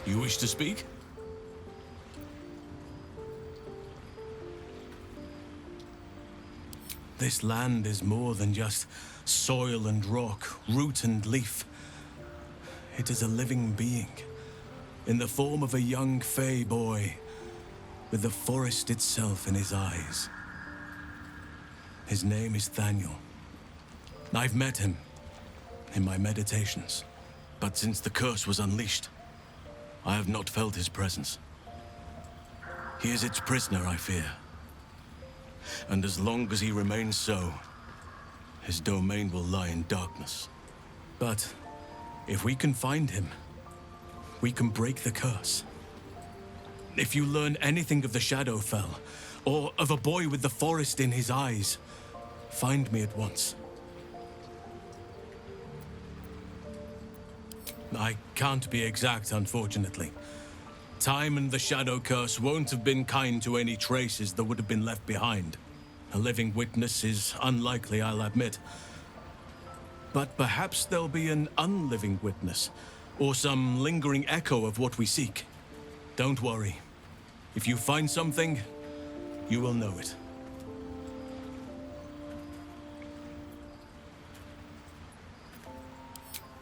You wish to speak? This land is more than just soil and rock, root and leaf. It is a living being, in the form of a young fey boy, with the forest itself in his eyes. His name is Thaniel. I've met him in my meditations, but since the curse was unleashed, I have not felt his presence. He is its prisoner, I fear. And as long as he remains so, his domain will lie in darkness. But if we can find him, we can break the curse. If you learn anything of the Shadowfell, or of a boy with the forest in his eyes, find me at once. I can't be exact, unfortunately. Time and the Shadow Curse won't have been kind to any traces that would have been left behind. A living witness is unlikely, I'll admit. But perhaps there'll be an unliving witness, or some lingering echo of what we seek. Don't worry. If you find something, you will know it.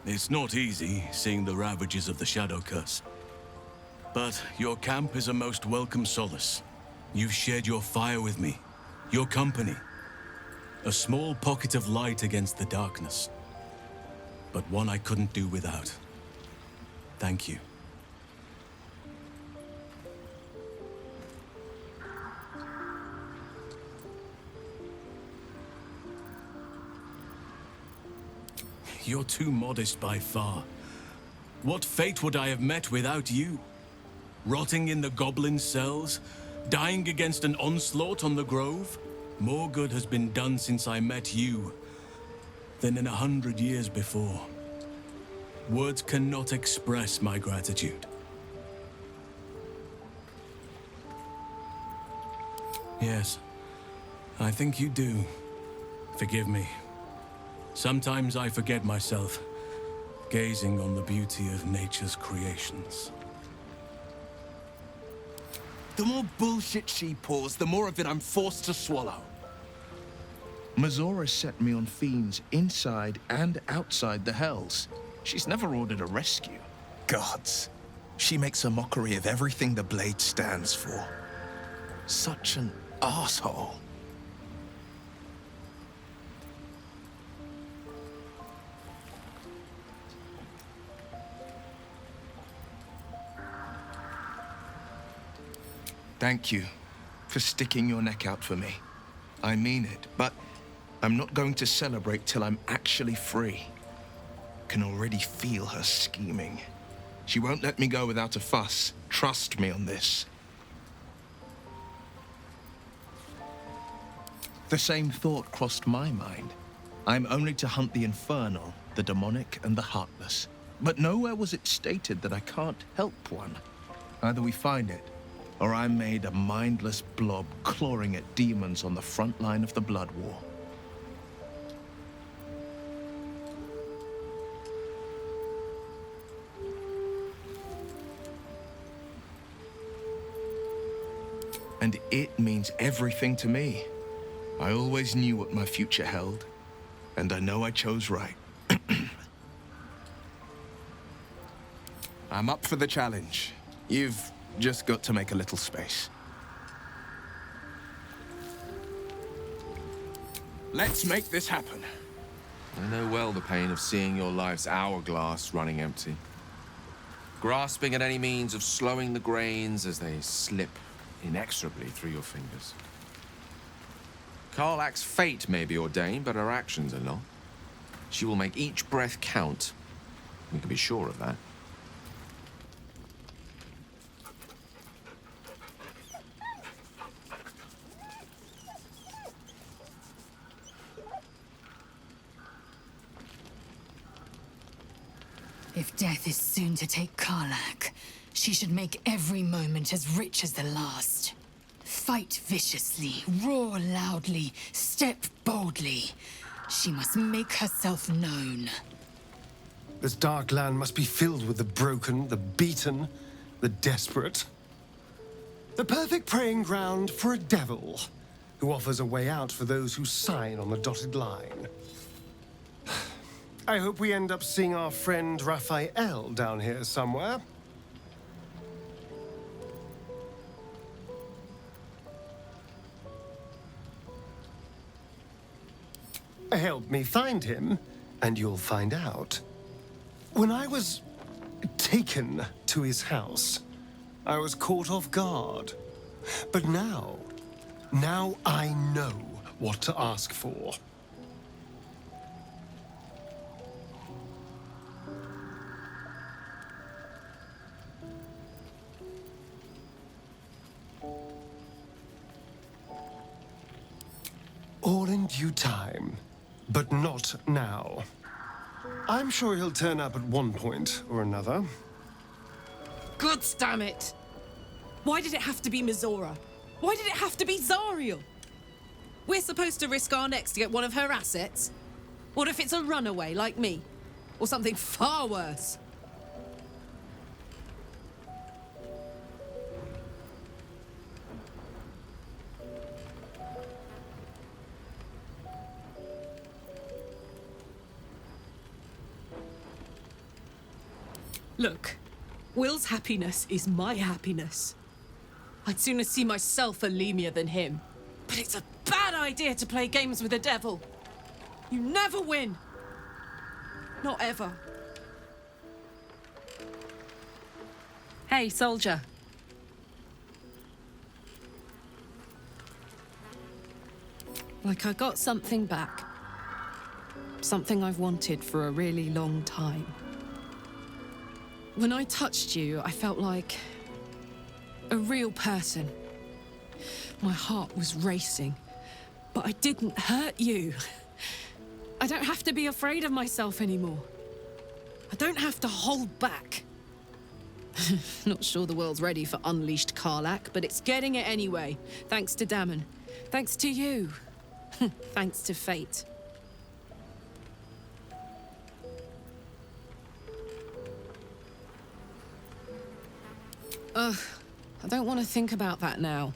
It's not easy, seeing the ravages of the Shadow Curse. But your camp is a most welcome solace. You've shared your fire with me, your company. A small pocket of light against the darkness. But one I couldn't do without. Thank you. You're too modest by far. What fate would I have met without you? Rotting in the goblin cells? Dying against an onslaught on the grove? More good has been done since I met you than in 100 years before. Words cannot express my gratitude. Yes, I think you do. Forgive me. Sometimes I forget myself, gazing on the beauty of nature's creations. The more bullshit she pours, the more of it I'm forced to swallow. Mazora set me on fiends inside and outside the Hells. She's never ordered a rescue. Gods. She makes a mockery of everything the blade stands for. Such an asshole. Thank you for sticking your neck out for me. I mean it, but I'm not going to celebrate till I'm actually free. Can already feel her scheming. She won't let me go without a fuss. Trust me on this. The same thought crossed my mind. I'm only to hunt the infernal, the demonic, and the heartless. But nowhere was it stated that I can't help one. Either we find it, or I'm made a mindless blob clawing at demons on the front line of the Blood War. And it means everything to me. I always knew what my future held, and I know I chose right. I'm up for the challenge. You've just got to make a little space. Let's make this happen. I know well the pain of seeing your life's hourglass running empty. Grasping at any means of slowing the grains as they slip inexorably through your fingers. Karlach's fate may be ordained, but her actions are not. She will make each breath count. We can be sure of that. If death is soon to take Karlach, she should make every moment as rich as the last. Fight viciously, roar loudly, step boldly. She must make herself known. This dark land must be filled with the broken, the beaten, the desperate. The perfect preying ground for a devil who offers a way out for those who sign on the dotted line. I hope we end up seeing our friend Raphael down here somewhere. Help me find him, and you'll find out. When I was taken to his house, I was caught off guard. But now I know what to ask for. All in due time, but not now. I'm sure he'll turn up at one point or another. Gods damn it! Why did it have to be Mizora? Why did it have to be Zariel? We're supposed to risk our necks to get one of her assets? What if it's a runaway like me? Or something far worse? Look, Will's happiness is my happiness. I'd sooner see myself a Lemia than him. But it's a bad idea to play games with the devil. You never win. Not ever. Hey, soldier. Like I got something back. Something I've wanted for a really long time. When I touched you, I felt like a real person. My heart was racing, but I didn't hurt you. I don't have to be afraid of myself anymore. I don't have to hold back. Not sure the world's ready for unleashed Karlach, but it's getting it anyway. Thanks to Dammon. Thanks to you. Thanks to fate. Ugh, I don't want to think about that now.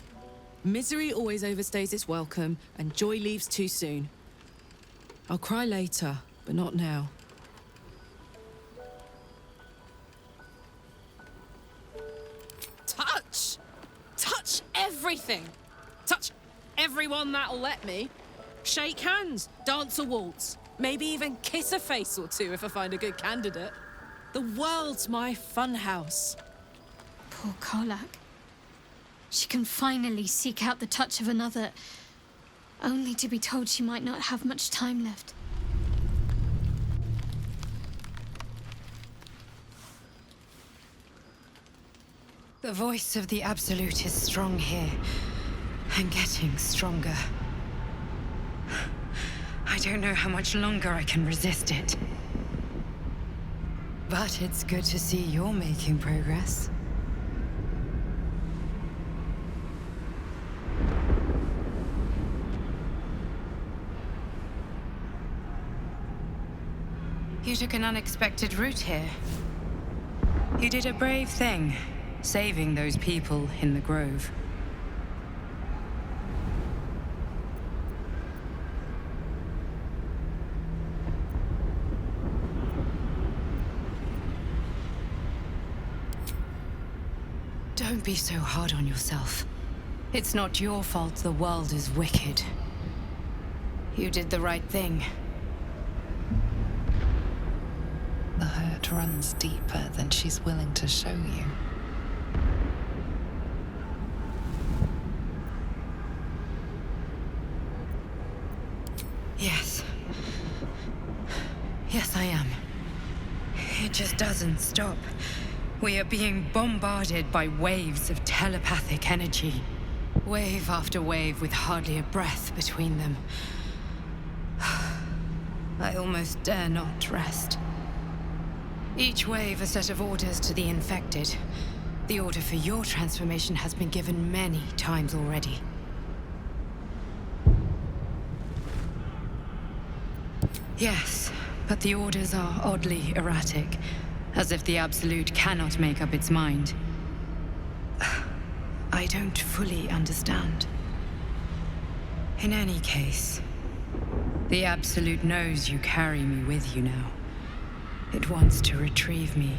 Misery always overstays its welcome, and joy leaves too soon. I'll cry later, but not now. Touch! Touch everything! Touch everyone that'll let me. Shake hands, dance a waltz, maybe even kiss a face or two if I find a good candidate. The world's my funhouse. Poor Karlach. She can finally seek out the touch of another, only to be told she might not have much time left. The voice of the Absolute is strong here, and getting stronger. I don't know how much longer I can resist it. But it's good to see you're making progress. You took an unexpected route here. You did a brave thing, saving those people in the grove. Don't be so hard on yourself. It's not your fault the world is wicked. You did the right thing. The hurt runs deeper than she's willing to show you. Yes. Yes, I am. It just doesn't stop. We are being bombarded by waves of telepathic energy. Wave after wave with hardly a breath between them. I almost dare not rest. Each wave a set of orders to the infected. The order for your transformation has been given many times already. Yes, but the orders are oddly erratic, as if the Absolute cannot make up its mind. I don't fully understand. In any case, the Absolute knows you carry me with you now. It wants to retrieve me.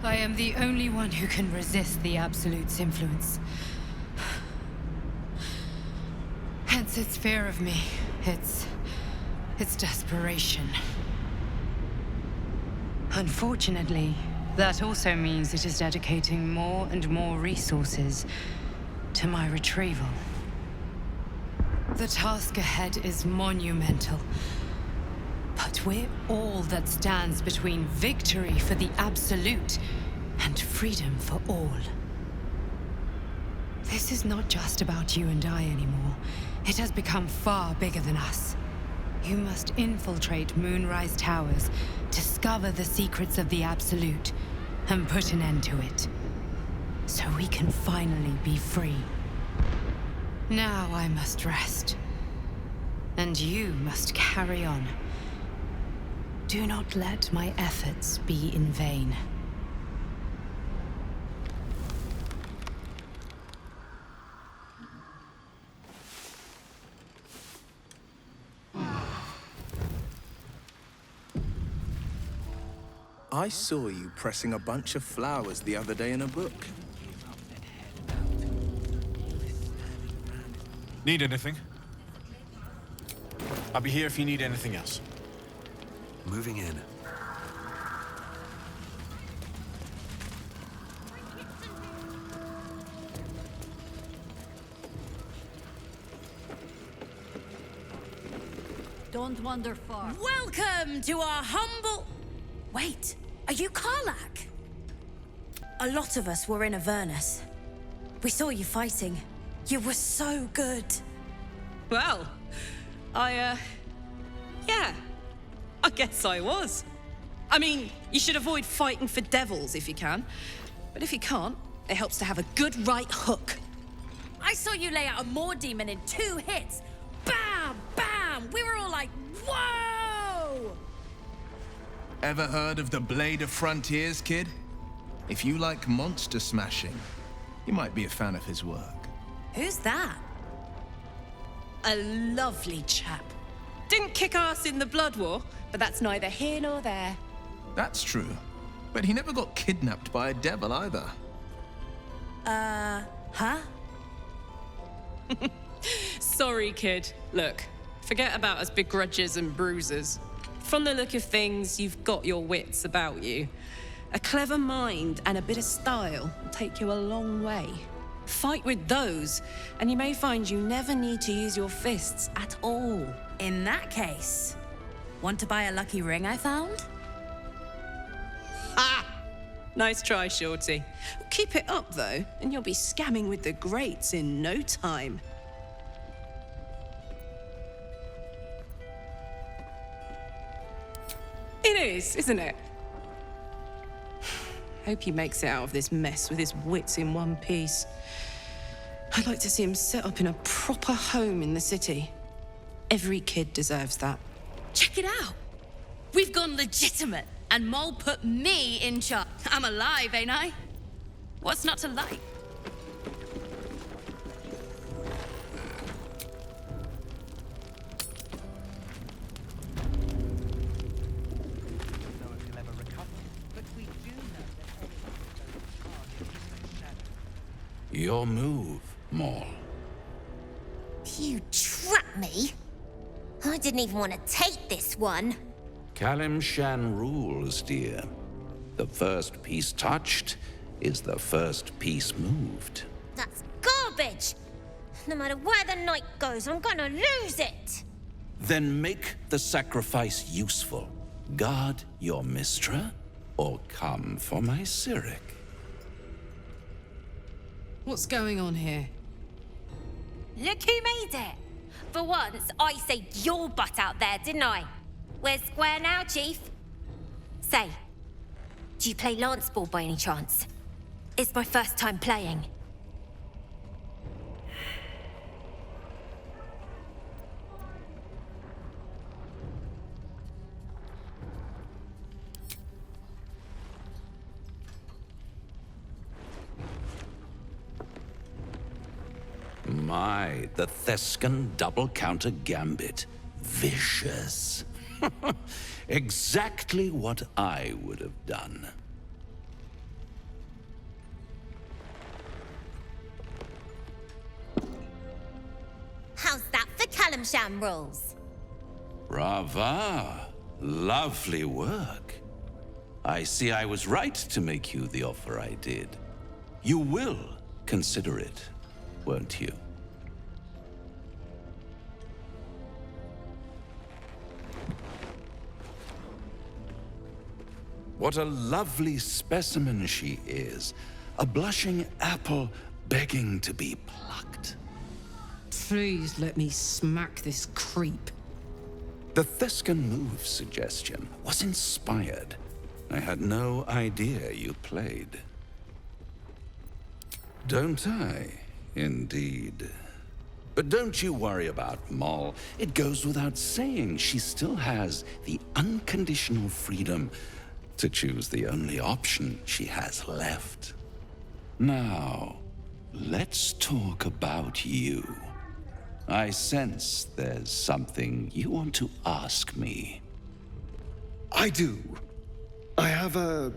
I am the only one who can resist the Absolute's influence. Hence its fear of me, its desperation. Unfortunately, that also means it is dedicating more and more resources to my retrieval. The task ahead is monumental. But we're all that stands between victory for the Absolute and freedom for all. This is not just about you and I anymore. It has become far bigger than us. You must infiltrate Moonrise Towers, discover the secrets of the Absolute, and put an end to it. So we can finally be free. Now I must rest. And you must carry on. Do not let my efforts be in vain. I saw you pressing a bunch of flowers the other day in a book. Need anything? I'll be here if you need anything else. Moving in. Don't wander far. Welcome to our humble... Wait, are you Karlach? A lot of us were in Avernus. We saw you fighting. You were so good. Well, yeah, I guess I was. I mean, you should avoid fighting for devils if you can. But if you can't, it helps to have a good right hook. I saw you lay out a Moor demon in 2 hits. Bam! Bam! We were all like, whoa! Ever heard of the Blade of Frontiers, kid? If you like monster smashing, you might be a fan of his work. Who's that? A lovely chap. Didn't kick ass in the Blood War, but that's neither here nor there. That's true. But he never got kidnapped by a devil either. Huh? Sorry, kid. Look, forget about us begrudgers and bruisers. From the look of things, you've got your wits about you. A clever mind and a bit of style will take you a long way. Fight with those, and you may find you never need to use your fists at all. In that case, want to buy a lucky ring I found? Ah! Nice try, Shorty. Keep it up, though, and you'll be scamming with the greats in no time. It is, isn't it? Hope he makes it out of this mess with his wits in one piece. I'd like to see him set up in a proper home in the city. Every kid deserves that. Check it out. We've gone legitimate, and Mole put me in charge. I'm alive, ain't I? What's not to like? Your move, Maul. You trapped me? I didn't even want to take this one. Kalimshan rules, dear. The first piece touched is the first piece moved. That's garbage! No matter where the night goes, I'm gonna lose it! Then make the sacrifice useful. Guard your Mistra, or come for my Cyric. What's going on here? Look who made it! For once, I saved your butt out there, didn't I? We're square now, Chief. Say, do you play lance ball by any chance? It's my first time playing. my, the Thescan double counter gambit. Vicious. Exactly what I would have done. How's that for Calamsham rules? Brava. Lovely work. I see I was right to make you the offer I did. You will consider it, won't you? What a lovely specimen she is. A blushing apple begging to be plucked. Please let me smack this creep. The Thescan move suggestion was inspired. I had no idea you played. Don't I? Indeed. But don't you worry about Moll. It goes without saying she still has the unconditional freedom to choose the only option she has left. Now, let's talk about you. I sense there's something you want to ask me. I do. I have a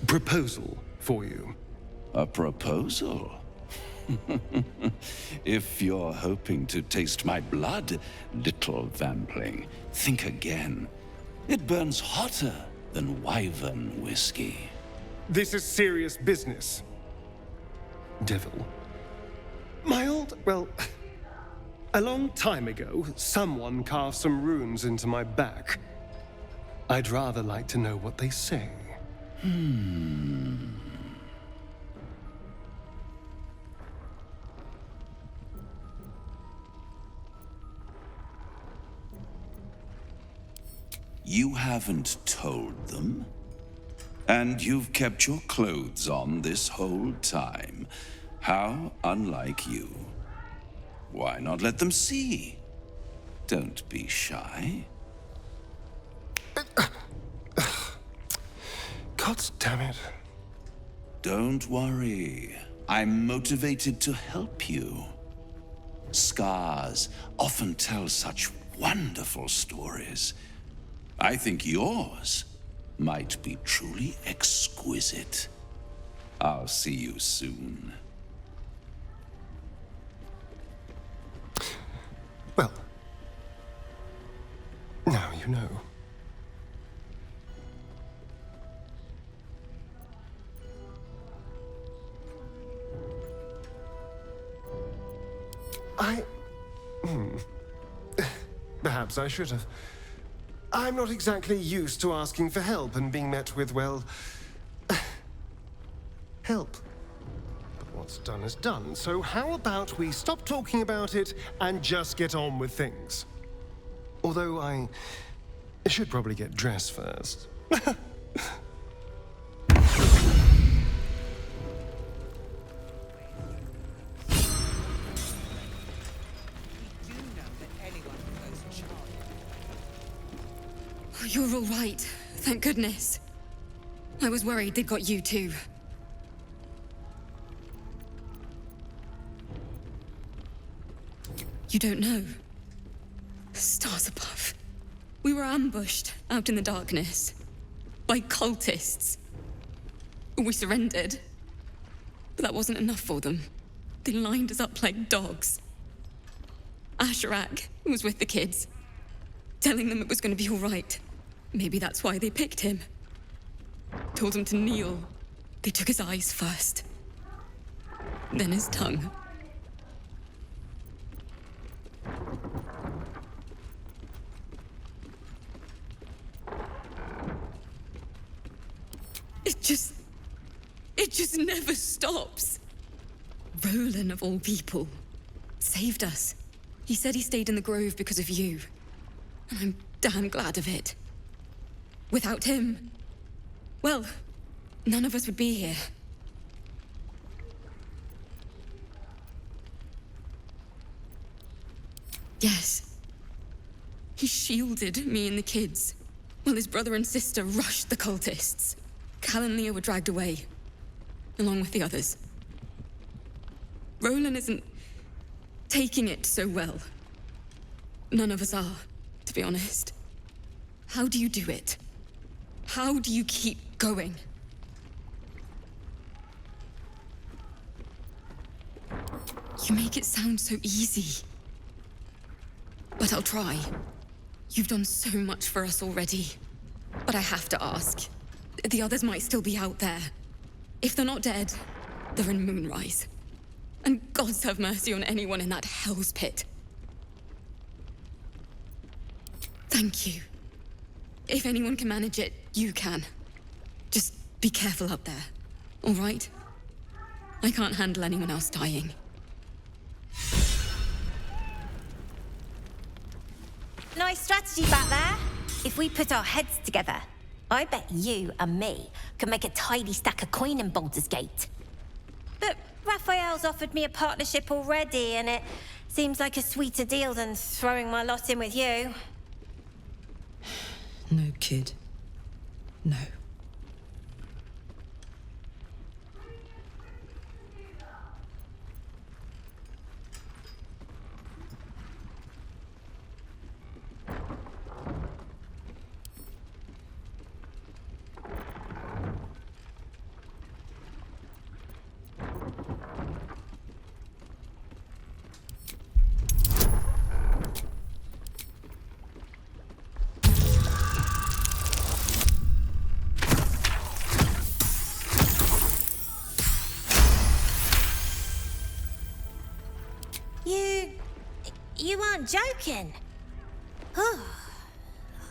proposal for you. A proposal? If you're hoping to taste my blood, little vampling, think again. It burns hotter than wyvern whiskey. This is serious business, devil. Well, a long time ago, someone carved some runes into my back. I'd rather like to know what they say. You haven't told them? And you've kept your clothes on this whole time. How unlike you. Why not let them see? Don't be shy. God damn it. Don't worry. I'm motivated to help you. Scars often tell such wonderful stories. I think yours might be truly exquisite. I'll see you soon. Well, now you know. Perhaps I should have. I'm not exactly used to asking for help and being met with, well, help. But what's done is done, so how about we stop talking about it and just get on with things? Although I should probably get dressed first. You're all right. Thank goodness. I was worried they'd got you too. You don't know. Stars above. We were ambushed out in the darkness by cultists. We surrendered. But that wasn't enough for them. They lined us up like dogs. Asherak was with the kids, telling them it was going to be all right. Maybe that's why they picked him. Told him to kneel. They took his eyes first. Then his tongue. It just never stops. Roland, of all people, saved us. He said he stayed in the grove because of you. And I'm damn glad of it. Without him, well, none of us would be here. Yes. He shielded me and the kids, while his brother and sister rushed the cultists. Cal and Leah were dragged away, along with the others. Roland isn't taking it so well. None of us are, to be honest. How do you do it? How do you keep going? You make it sound so easy. But I'll try. You've done so much for us already. But I have to ask. The others might still be out there. If they're not dead, they're in Moonrise. And gods have mercy on anyone in that hell's pit. Thank you. If anyone can manage it, you can. Just be careful up there, all right? I can't handle anyone else dying. Nice strategy back there. If we put our heads together, I bet you and me could make a tidy stack of coin in Baldur's Gate. But Raphael's offered me a partnership already, and it seems like a sweeter deal than throwing my lot in with you. No, kid. No. You aren't joking.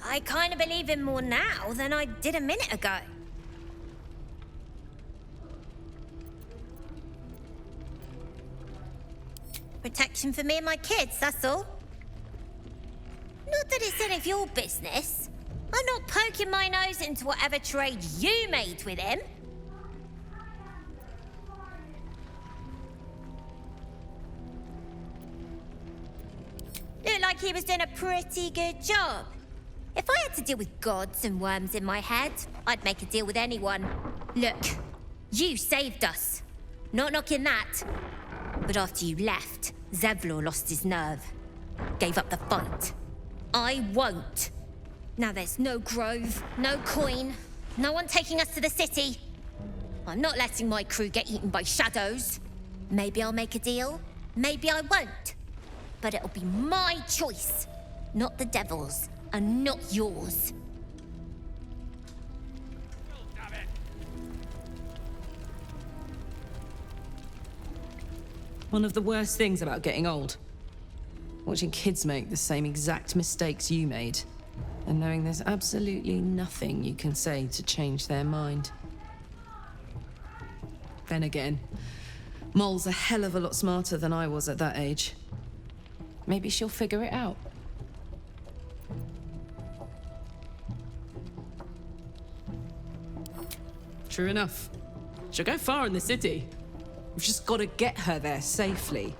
I kind of believe him more now than I did a minute ago. Protection for me and my kids, that's all. Not that it's any of your business. I'm not poking my nose into whatever trade you made with him. Looked like he was doing a pretty good job. If I had to deal with gods and worms in my head, I'd make a deal with anyone. Look, you saved us. Not knocking that. But after you left, Zevlor lost his nerve. Gave up the fight. I won't. Now there's no grove, no coin, no one taking us to the city. I'm not letting my crew get eaten by shadows. Maybe I'll make a deal, maybe I won't. But it'll be my choice, not the devil's, and not yours. One of the worst things about getting old. Watching kids make the same exact mistakes you made. And knowing there's absolutely nothing you can say to change their mind. Then again, Mol's a hell of a lot smarter than I was at that age. Maybe she'll figure it out. True enough. She'll go far in the city. We've just got to get her there safely.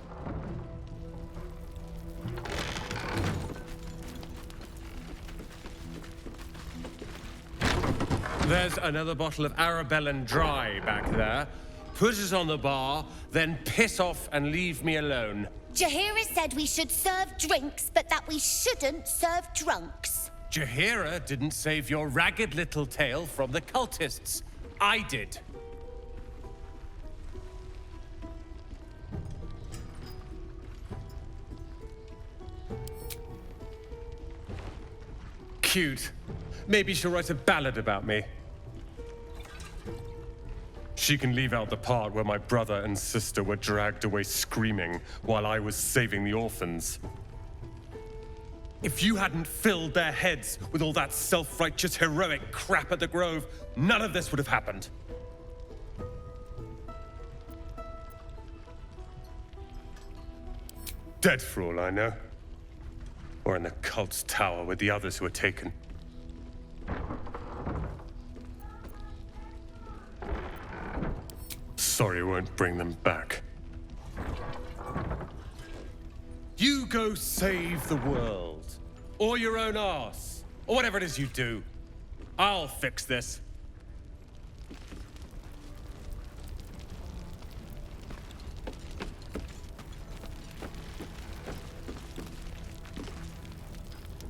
There's another bottle of Arabellan Dry back there. Put it on the bar, then piss off and leave me alone. Jaheira said we should serve drinks, but that we shouldn't serve drunks. Jaheira didn't save your ragged little tail from the cultists. I did. Cute. Maybe she'll write a ballad about me. She can leave out the part where my brother and sister were dragged away screaming while I was saving the orphans. If you hadn't filled their heads with all that self-righteous heroic crap at the Grove, none of this would have happened. Dead for all I know. Or in the cult's tower with the others who were taken. Sorry, won't bring them back. You go save the world. Or your own arse. Or whatever it is you do. I'll fix this.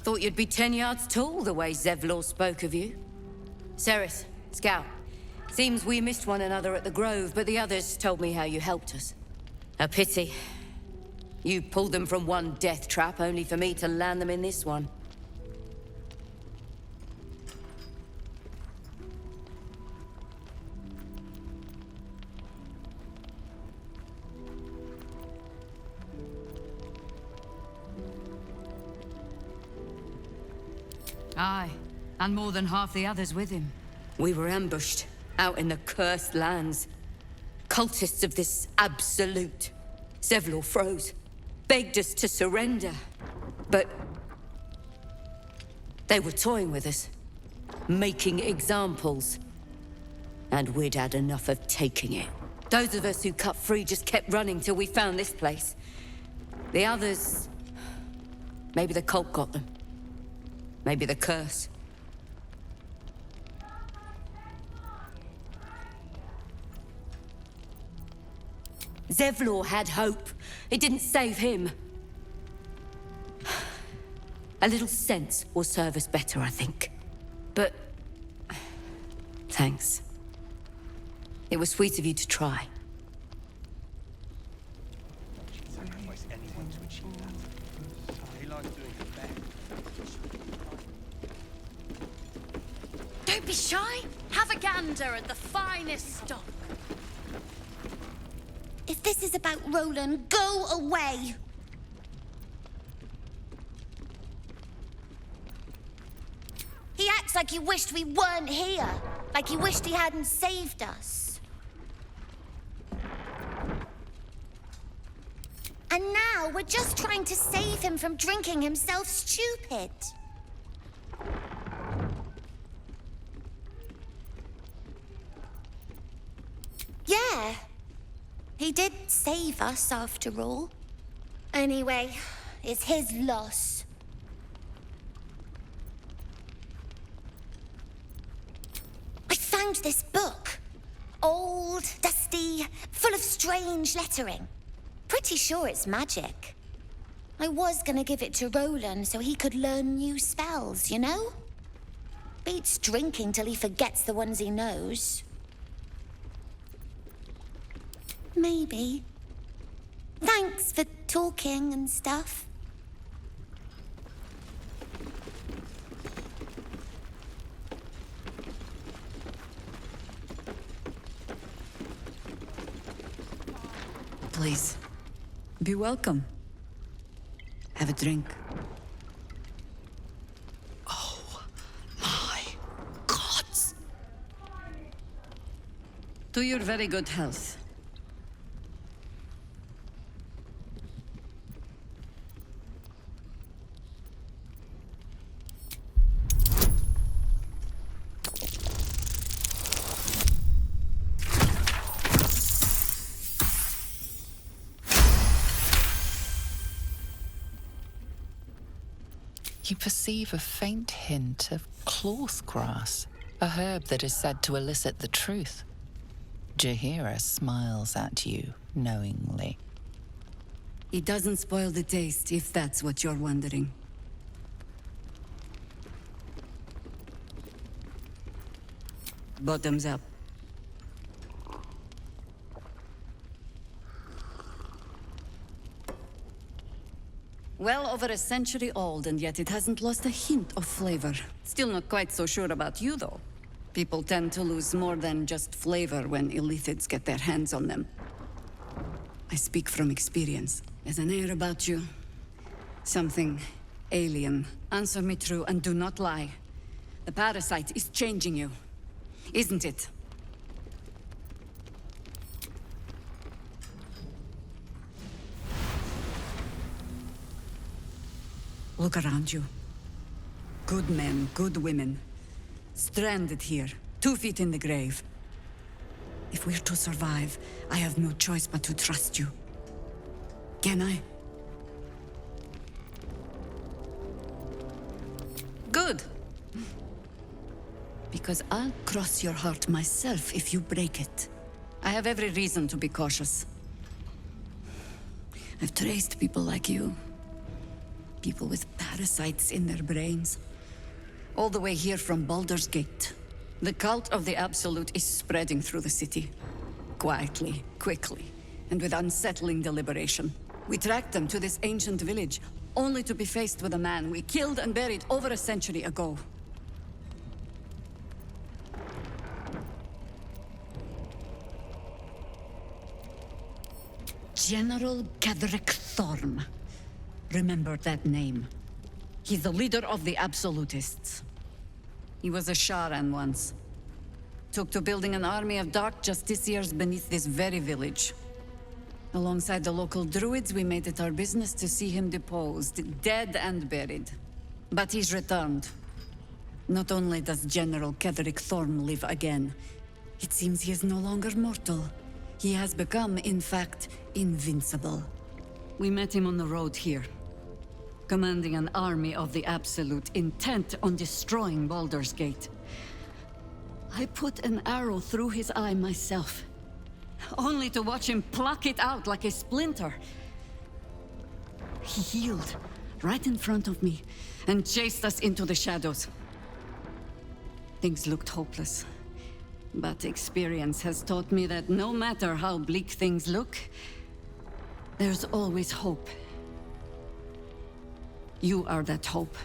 thought you'd be 10 yards tall the way Zevlor spoke of you. Ceres, Scout. Seems we missed one another at the Grove, but the others told me how you helped us. A pity. You pulled them from one death trap, only for me to land them in this one. Aye, and more than half the others with him. We were ambushed, out in the cursed lands. Cultists of this absolute. Zevlor froze, begged us to surrender. But they were toying with us, making examples. And we'd had enough of taking it. Those of us who cut free just kept running till we found this place. The others... maybe the cult got them. Maybe the curse. Zevlor had hope. It didn't save him. A little sense will serve us better, I think. But... thanks. It was sweet of you to try. Don't be shy. Have a gander at the finest stock. If this is about Roland, go away! He acts like he wished we weren't here. Like he wished he hadn't saved us. And now we're just trying to save him from drinking himself stupid. Yeah. He did save us, after all. Anyway, it's his loss. I found this book. Old, dusty, full of strange lettering. Pretty sure it's magic. I was gonna give it to Roland so he could learn new spells, you know? Beats drinking till he forgets the ones he knows. Maybe. Thanks for talking and stuff. Please, be welcome. Have a drink. Oh, my gods. To your very good health. You perceive a faint hint of cloth grass, a herb that is said to elicit the truth. Jaheira smiles at you knowingly. It doesn't spoil the taste, if that's what you're wondering. Bottoms up. Well over a century old, and yet it hasn't lost a hint of flavor. Still not quite so sure about you, though. People tend to lose more than just flavor when illithids get their hands on them. I speak from experience. There's an air about you. Something alien. Answer me true and do not lie. The parasite is changing you, isn't it? Look around you. Good men, good women. Stranded here, 2 feet in the grave. If we're to survive, I have no choice but to trust you. Can I? Good. Because I'll cross your heart myself if you break it. I have every reason to be cautious. I've traced people like you. People with parasites in their brains. All the way here from Baldur's Gate. The cult of the Absolute is spreading through the city. Quietly, quickly, and with unsettling deliberation. We tracked them to this ancient village, only to be faced with a man we killed and buried over a century ago. General Ketheric Thorm. Remember that name. He's the leader of the Absolutists. He was a Sharan once. Took to building an army of dark justiciars beneath this very village. Alongside the local druids, we made it our business to see him deposed, dead and buried. But he's returned. Not only does General Ketheric Thorm live again, it seems he is no longer mortal. He has become, in fact, invincible. We met him on the road here, commanding an army of the Absolute, intent on destroying Baldur's Gate. I put an arrow through his eye myself, only to watch him pluck it out like a splinter. He healed right in front of me and chased us into the shadows. Things looked hopeless, but experience has taught me that no matter how bleak things look, there's always hope. You are that hope.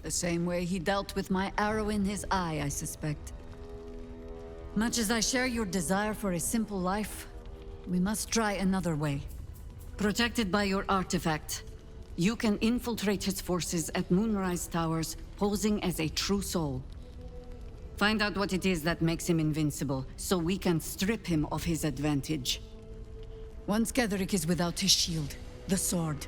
The same way he dealt with my arrow in his eye, I suspect. Much as I share your desire for a simple life, we must try another way. Protected by your artifact, you can infiltrate his forces at Moonrise Towers, posing as a true soul. Find out what it is that makes him invincible, so we can strip him of his advantage. Once Ketheric is without his shield, the sword,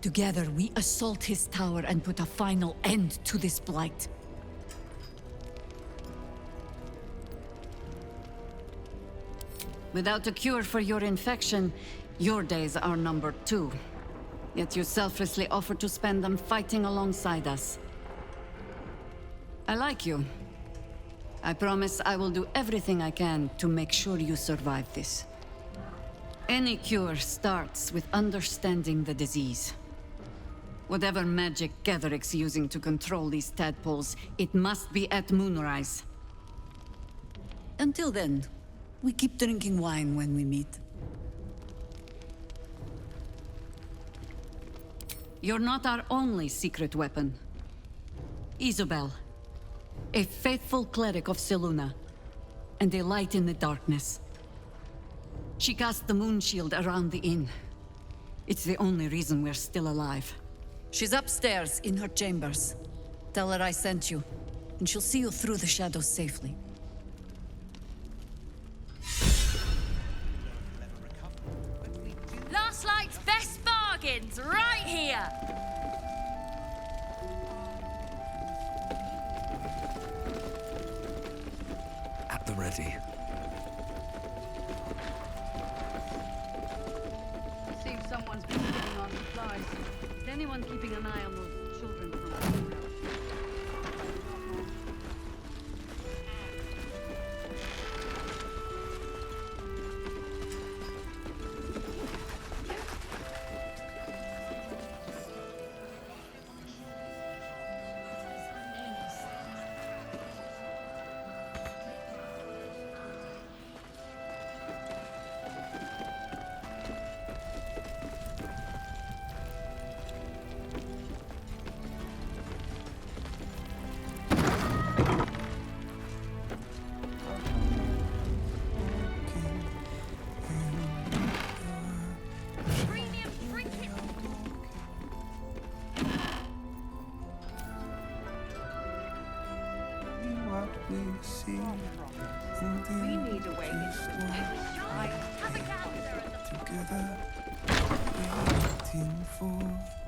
together we assault his tower and put a final end to this blight. Without a cure for your infection, your days are numbered too. Yet you selflessly offer to spend them fighting alongside us. I like you. I promise I will do everything I can to make sure you survive this. Any cure starts with understanding the disease. Whatever magic Ketheric's using to control these tadpoles, it must be at Moonrise. Until then, we keep drinking wine when we meet. You're not our only secret weapon. ISOBEL, a faithful cleric of Selûne, and a light in the darkness. She cast the moon shield around the inn. It's the only reason we're still alive. She's upstairs in her chambers. Tell her I sent you, and she'll see you through the shadows safely. Last Light's best bargains, right here! At the ready. See if someone's been stealing our supplies. Is anyone keeping an eye on those children from the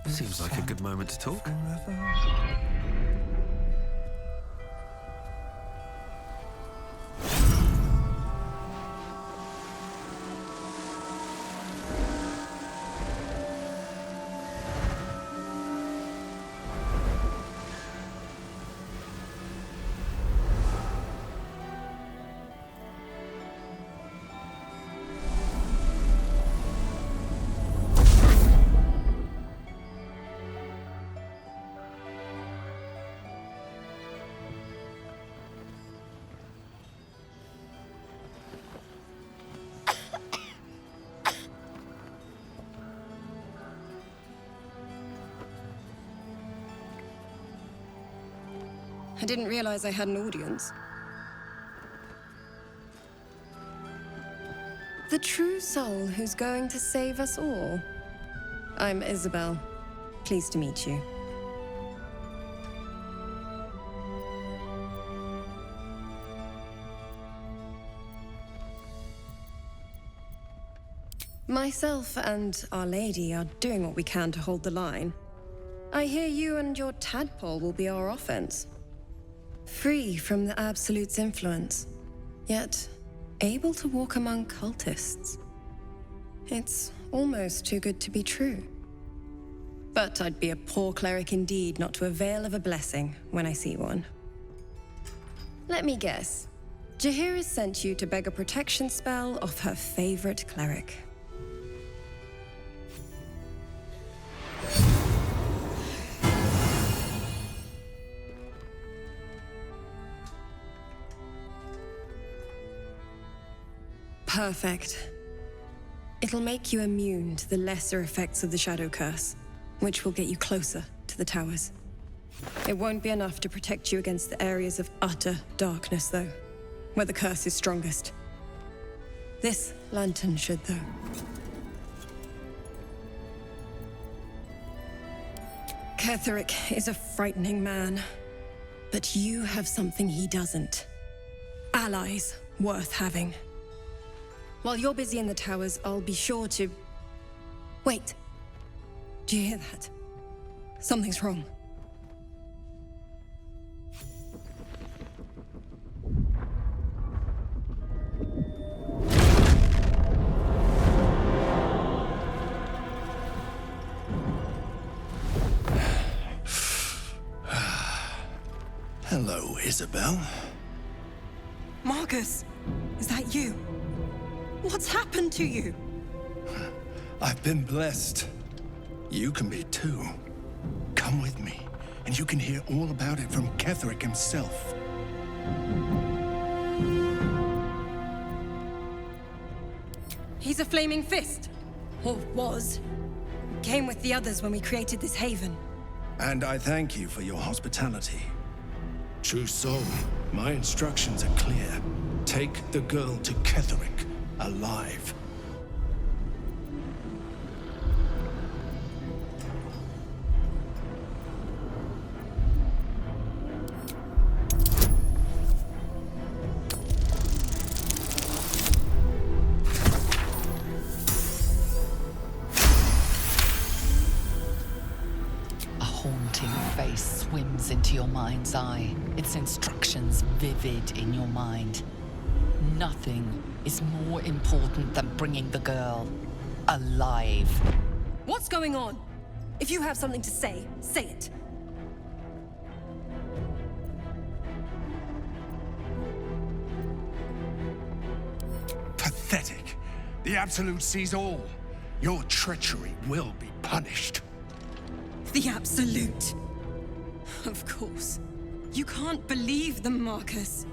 Seems like a good moment to talk. didn't realize I had an audience. The true soul who's going to save us all. I'm Isabel. Pleased to meet you. Myself and Our Lady are doing what we can to hold the line. I hear you and your tadpole will be our offense. Free from the Absolute's influence, yet able to walk among cultists. It's almost too good to be true. But I'd be a poor cleric indeed not to avail of a blessing when I see one. Let me guess. Jaheira sent you to beg a protection spell off her favorite cleric. Perfect. It'll make you immune to the lesser effects of the Shadow Curse, which will get you closer to the towers. It won't be enough to protect you against the areas of utter darkness, though, where the curse is strongest. This lantern should, though. Ketheric is a frightening man, but you have something he doesn't. Allies worth having. While you're busy in the towers, I'll be sure to... Wait. Do you hear that? Something's wrong. Hello, Isabel. Marcus, is that you? What's happened to you? I've been blessed. You can be too. Come with me, and you can hear all about it from Ketheric himself. He's a flaming fist. Or was. Came with the others when we created this haven. And I thank you for your hospitality. True soul, my instructions are clear. Take the girl to Ketheric, alive. A haunting face swims into your mind's eye, its instructions vivid in your mind. Nothing is more important than bringing the girl alive. What's going on? If you have something to say, say it. Pathetic. The Absolute sees all. Your treachery will be punished. The Absolute. Of course. You can't believe them, Marcus.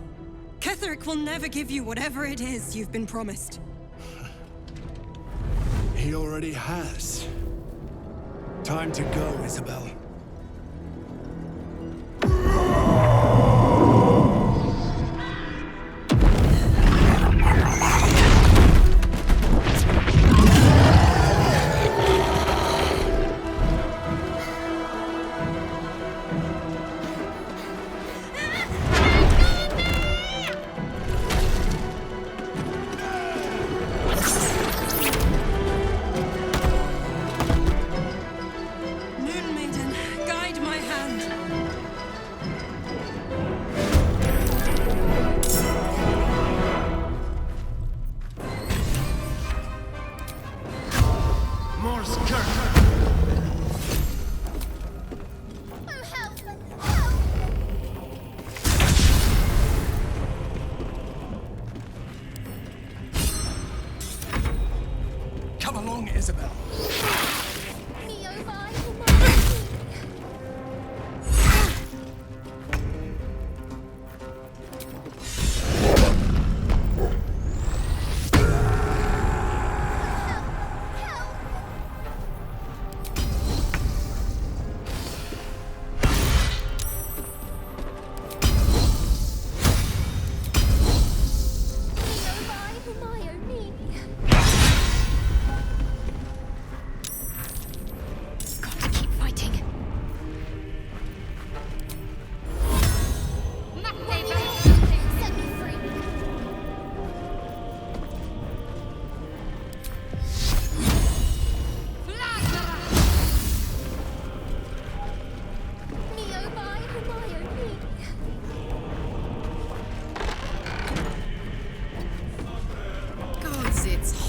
Ketheric will never give you whatever it is you've been promised. He already has. Time to go, Isabel. Isabel.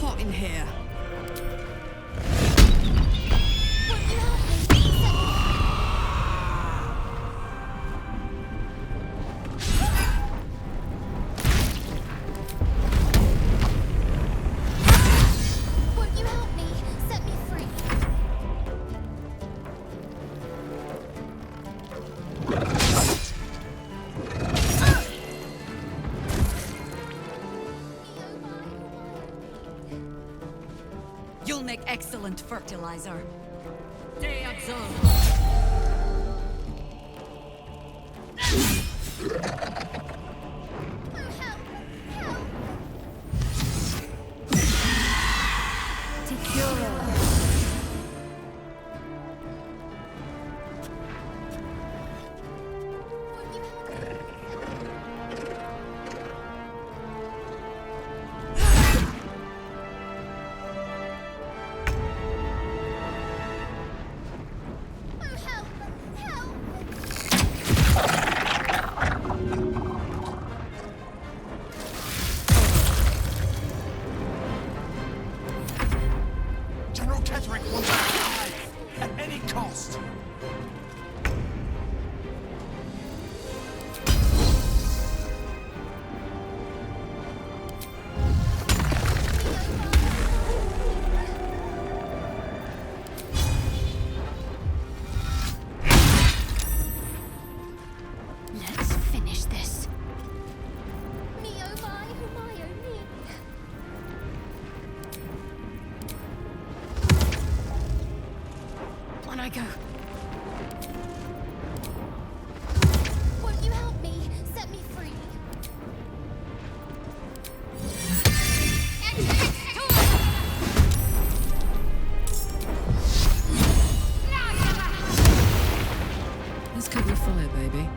hot in here. Won't you help me? Set me free. You'll make excellent fertilizer. General Kettering will not die at any cost. Let's finish this. Me oh my, oh my, oh me. On I go. Won't you help me? Set me free. Let's cover your fire, baby.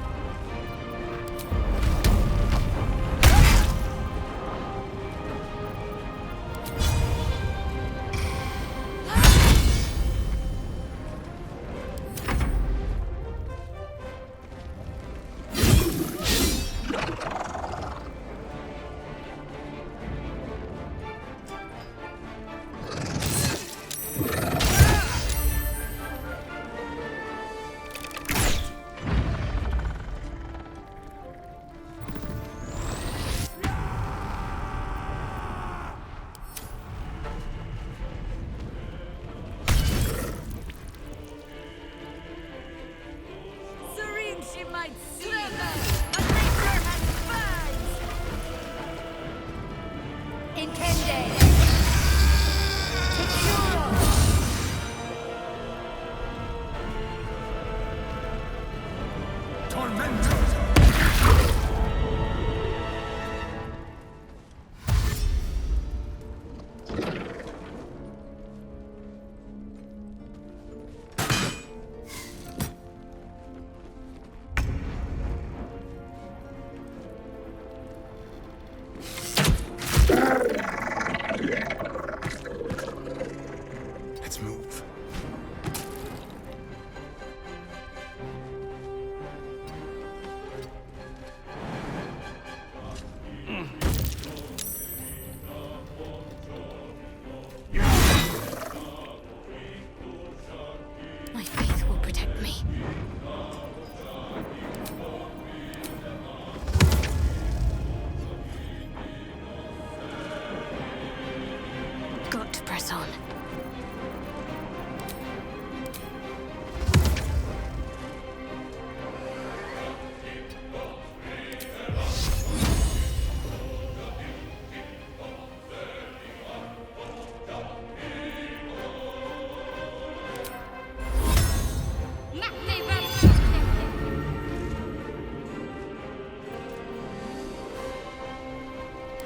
Serene, she might see Intende. Let's move. My faith will protect me. Got to press on.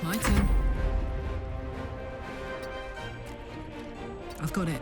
My turn. I've got it.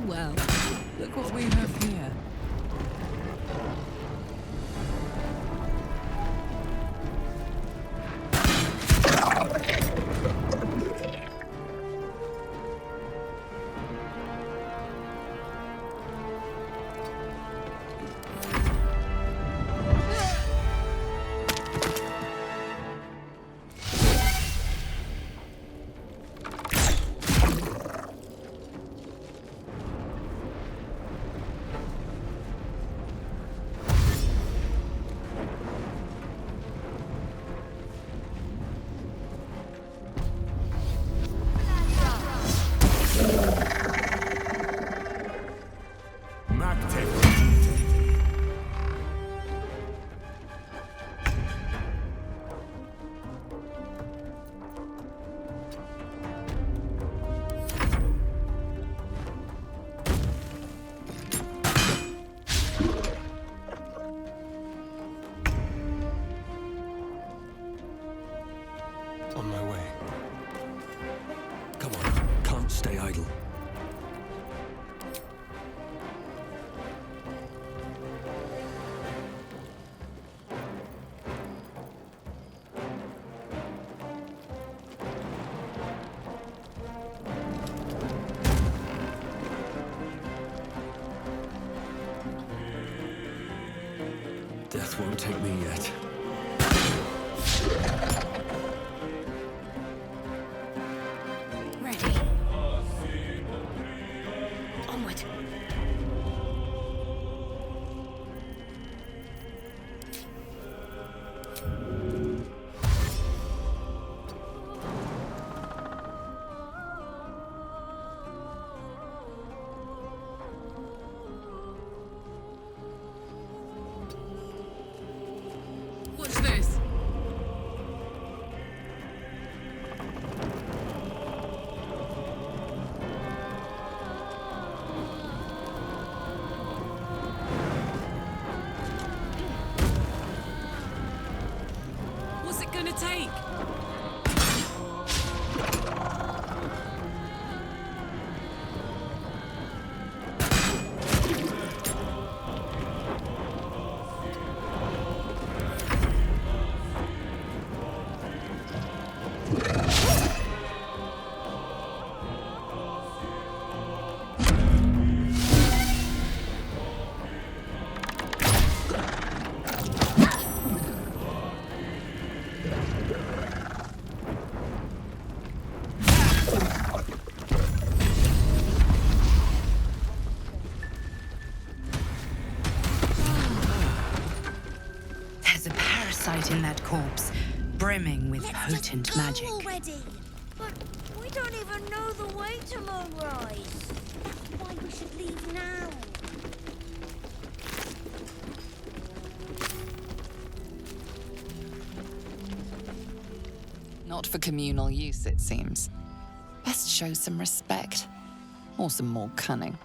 Well, look what we have here. On my way. Come on, can't stay idle. Death won't take me yet. Ready. Onward. What's this? What's it gonna take? There's a parasite in that corpse, brimming with potent magic. Already. But we don't even know the way to Moonrise. That's why we should leave now. Not for communal use, it seems. Best show some respect. Or some more cunning.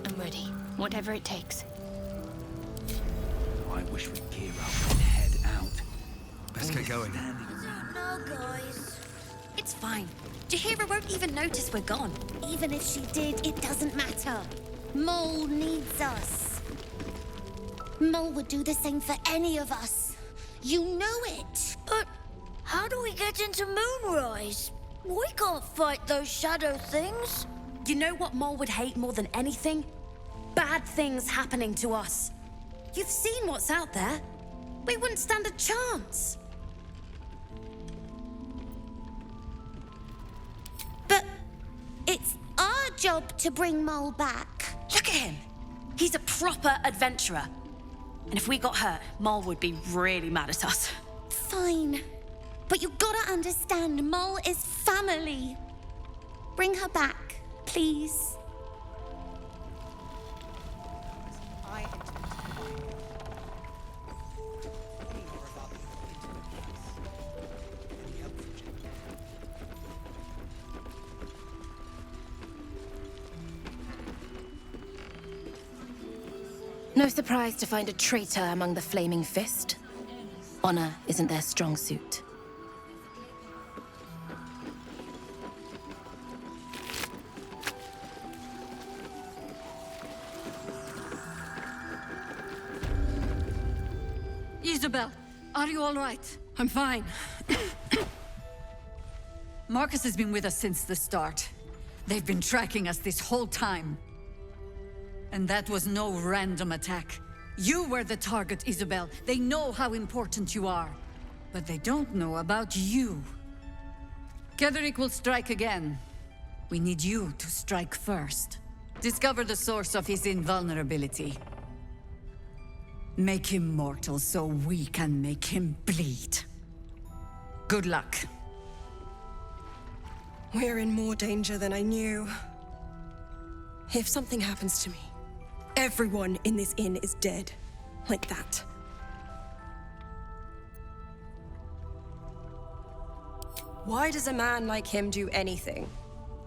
I'm ready. Whatever it takes. I wish we'd gear up and head out. Let's get going. No, guys. It's fine. Jahira won't even notice we're gone. Even if she did, it doesn't matter. Mole needs us. Mole would do the same for any of us. You know it. But how do we get into Moonrise? We can't fight those shadow things. You know what Mole would hate more than anything? Bad things happening to us. You've seen what's out there. We wouldn't stand a chance. But it's our job to bring Mole back. Look at him. He's a proper adventurer. And if we got hurt, Mole would be really mad at us. Fine. But you gotta understand, Mole is family. Bring her back, please. No surprise to find a traitor among the Flaming Fist. Honor isn't their strong suit. Isabel, are you all right? I'm fine. Marcus has been with us since the start. They've been tracking us this whole time. And that was no random attack. You were the target, Isabel. They know how important you are. But they don't know about you. Ketheric will strike again. We need you to strike first. Discover the source of his invulnerability. Make him mortal so we can make him bleed. Good luck. We're in more danger than I knew. If something happens to me, everyone in this inn is dead. Like that. Why does a man like him do anything?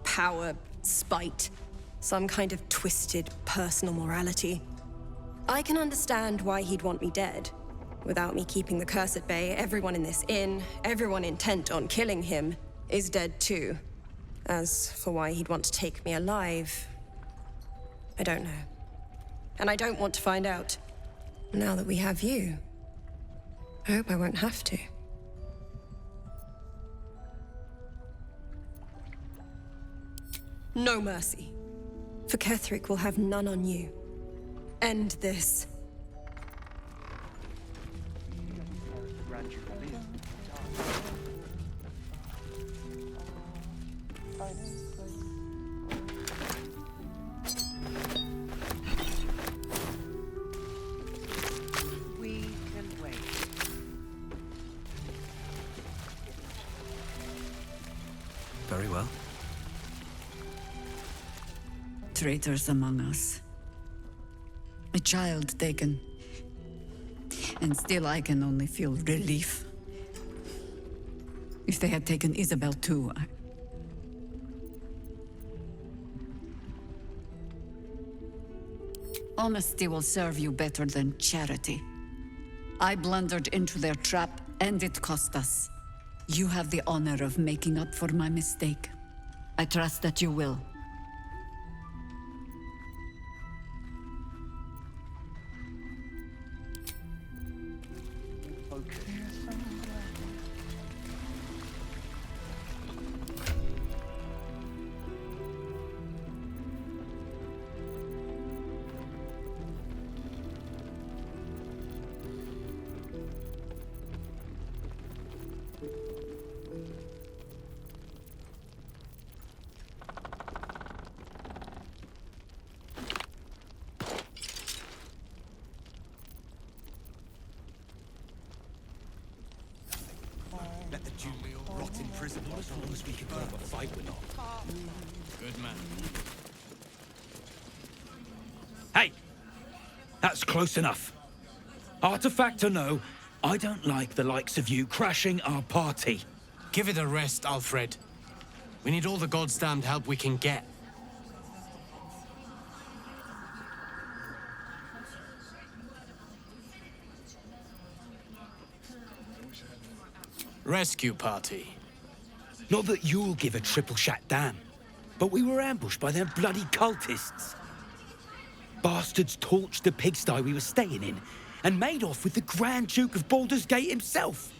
Power, spite, some kind of twisted personal morality. I can understand why he'd want me dead. Without me keeping the curse at bay, everyone in this inn, everyone intent on killing him, is dead too. As for why he'd want to take me alive, I don't know. And I don't want to find out. Now that we have you, I hope I won't have to. No mercy. For Ketheric will have none on you. End this. We can wait. Very well. Traitors among us. A child taken. And still I can only feel relief. If they had taken Isabel too, Honesty will serve you better than charity. I blundered into their trap, and it cost us. You have the honor of making up for my mistake. I trust that you will. Let the Julie rot in prison as long as we can put up a fight we're not. Good man. Hey! That's close enough. Artifact or no, I don't like the likes of you crashing our party. Give it a rest, Alfred. We need all the goddamned help we can get. Rescue party. Not that you'll give a triple shot damn, but we were ambushed by them bloody cultists. Bastards torched the pigsty we were staying in and made off with the Grand Duke of Baldur's Gate himself.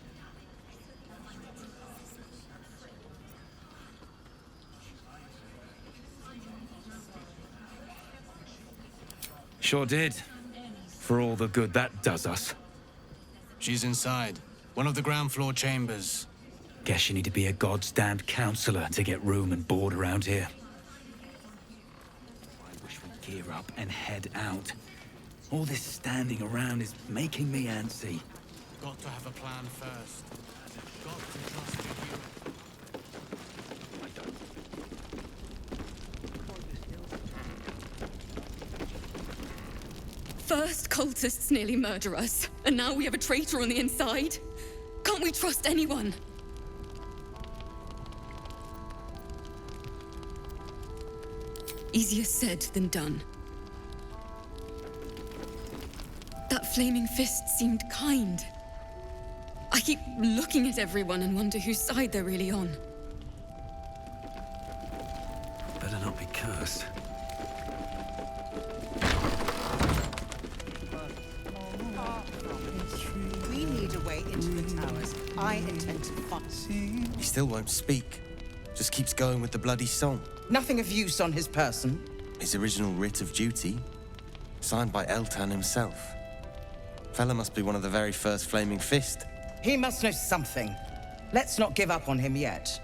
Sure did. For all the good that does us. She's inside. One of the ground floor chambers. Guess you need to be a goddamned counselor to get room and board around here. I wish we'd gear up and head out. All this standing around is making me antsy. Got to have a plan first. Got to trust you. First, cultists nearly murder us, and now we have a traitor on the inside. Can't we trust anyone? Easier said than done. Flaming Fist seemed kind. I keep looking at everyone and wonder whose side they're really on. Better not be cursed. We need a way into the towers. I intend to fight. He still won't speak. Just keeps going with the bloody song. Nothing of use on his person. His original writ of duty, signed by Eltan himself. Fella must be one of the very first Flaming Fist. He must know something. Let's not give up on him yet.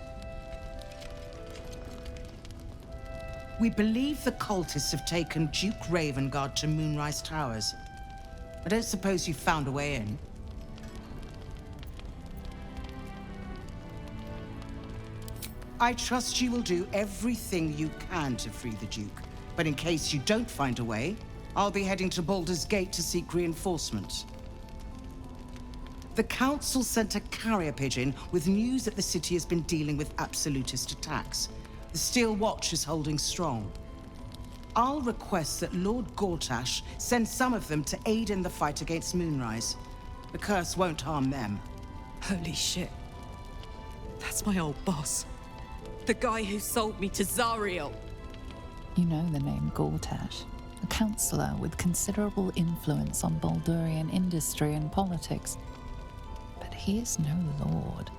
We believe the cultists have taken Duke Ravengard to Moonrise Towers. I don't suppose you found a way in. I trust you will do everything you can to free the Duke. But in case you don't find a way, I'll be heading to Baldur's Gate to seek reinforcements. The Council sent a carrier pigeon with news that the city has been dealing with absolutist attacks. The Steel Watch is holding strong. I'll request that Lord Gortash send some of them to aid in the fight against Moonrise. The curse won't harm them. Holy shit. That's my old boss. The guy who sold me to Zariel. You know the name Gortash, a councillor with considerable influence on Baldurian industry and politics. But he is no lord.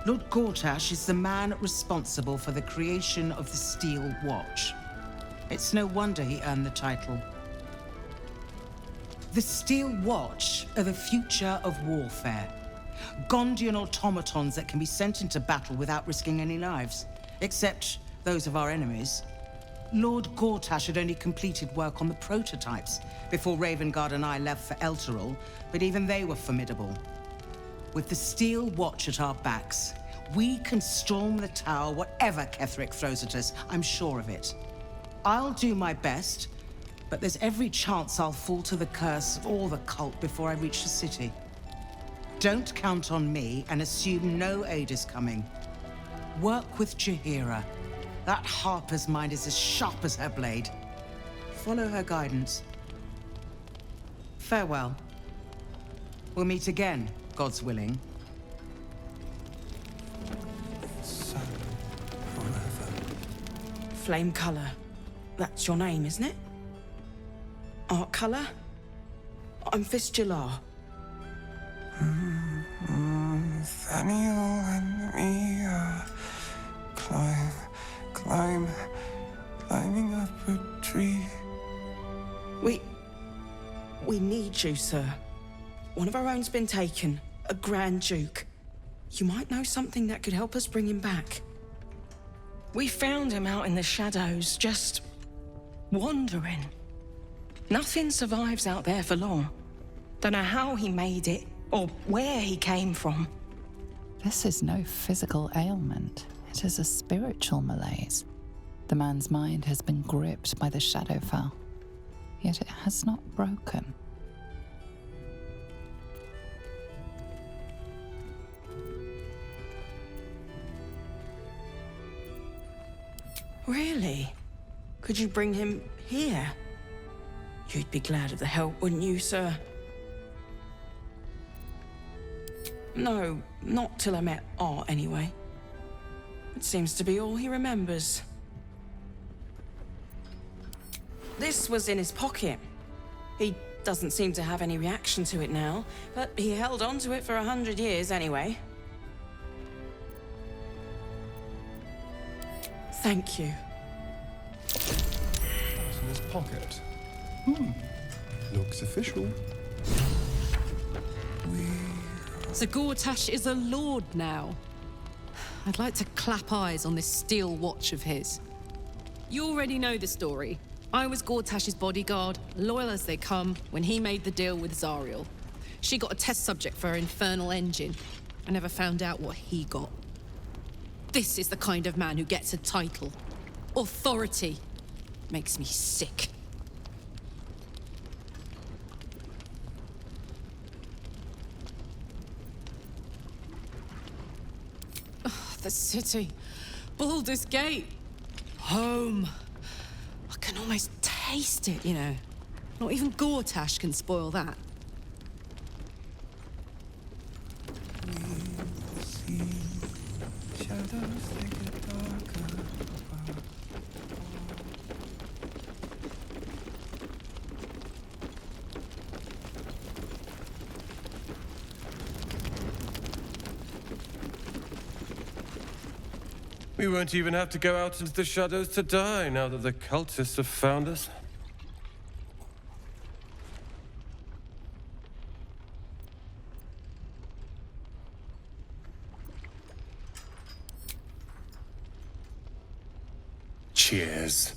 Lord Gortash is the man responsible for the creation of the Steel Watch. It's no wonder he earned the title. The Steel Watch are the future of warfare. Gondian automatons that can be sent into battle without risking any lives, except those of our enemies. Lord Gortash had only completed work on the prototypes before Ravengard and I left for Elturel, but even they were formidable. With the Steel Watch at our backs, we can storm the tower whatever Ketheric throws at us, I'm sure of it. I'll do my best, but there's every chance I'll fall to the curse or the cult before I reach the city. Don't count on me and assume no aid is coming. Work with Jaheira. That Harper's mind is as sharp as her blade. Follow her guidance. Farewell. We'll meet again, God's willing. So, Flame Color. That's your name, isn't it? Art Color? I'm Fistula. Nathaniel and me climbing up a tree. We need you, sir. One of our own's been taken, a Grand Duke. You might know something that could help us bring him back. We found him out in the shadows, just wandering. Nothing survives out there for long. Don't know how he made it, or where he came from. This is no physical ailment. It is a spiritual malaise. The man's mind has been gripped by the Shadowfell, yet it has not broken. Really? Could you bring him here? You'd be glad of the help, wouldn't you, sir? No, not till I met Art, anyway. It seems to be all he remembers. This was in his pocket. He doesn't seem to have any reaction to it now, but he held on to it for 100 years anyway. Thank you. That's in his pocket. Looks official. So Gortash is a lord now. I'd like to clap eyes on this Steel Watch of his. You already know the story. I was Gortash's bodyguard, loyal as they come, when he made the deal with Zariel. She got a test subject for her infernal engine. I never found out what he got. This is the kind of man who gets a title. Authority. Makes me sick. the city. Baldur's Gate. Home. I can almost taste it, you know. Not even Gortash can spoil that. We won't even have to go out into the shadows to die now that the cultists have found us. Cheers.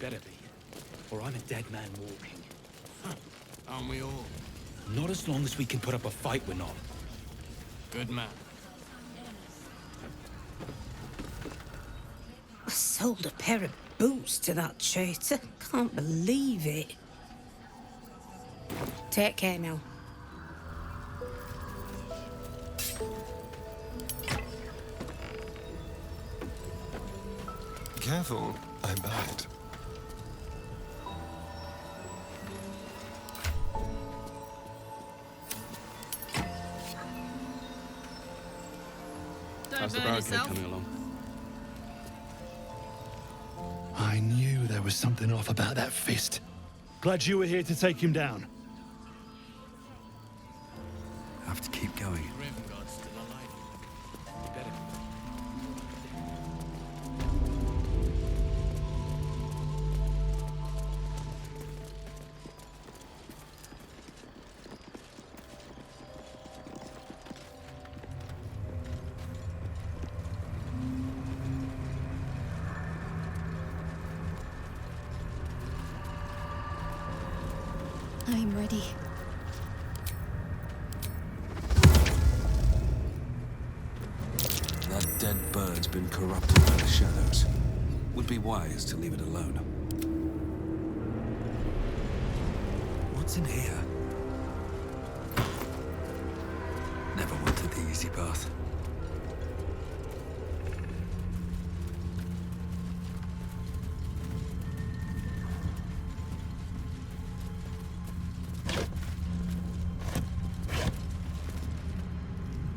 Better be, or I'm a dead man walking. Aren't we all? Not as long as we can put up a fight, we're not. Good man. I sold a pair of boots to that traitor. Can't believe it. Take care now. Careful, I bite. How's the barricade coming along? I knew there was something off about that fist. Glad you were here to take him down. Have to keep going. I'm ready. That dead bird's been corrupted by the shadows. Would be wise to leave it alone. What's in here? Never wanted the easy path.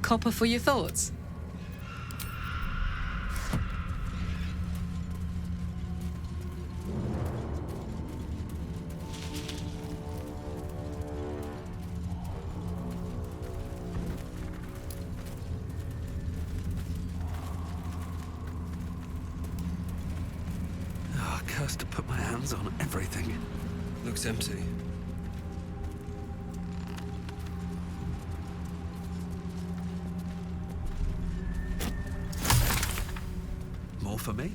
Copper for your thoughts? Oh, cursed to put my hands on everything. Looks empty. More for me.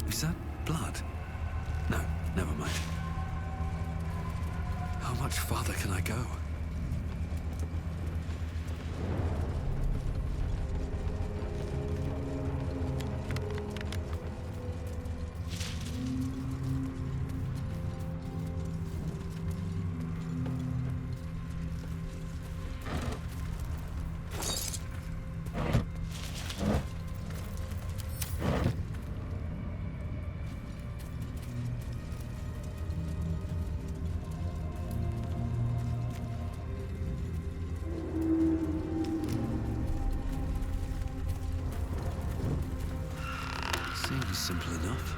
Is that blood? No, never mind. How much farther can I go? Seems simple enough.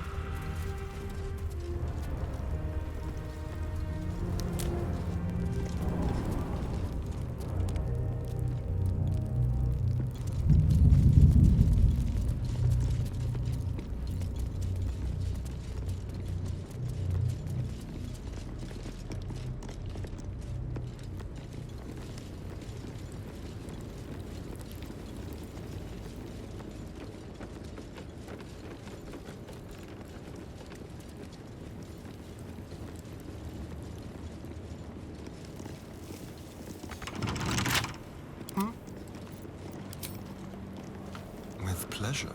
with pleasure.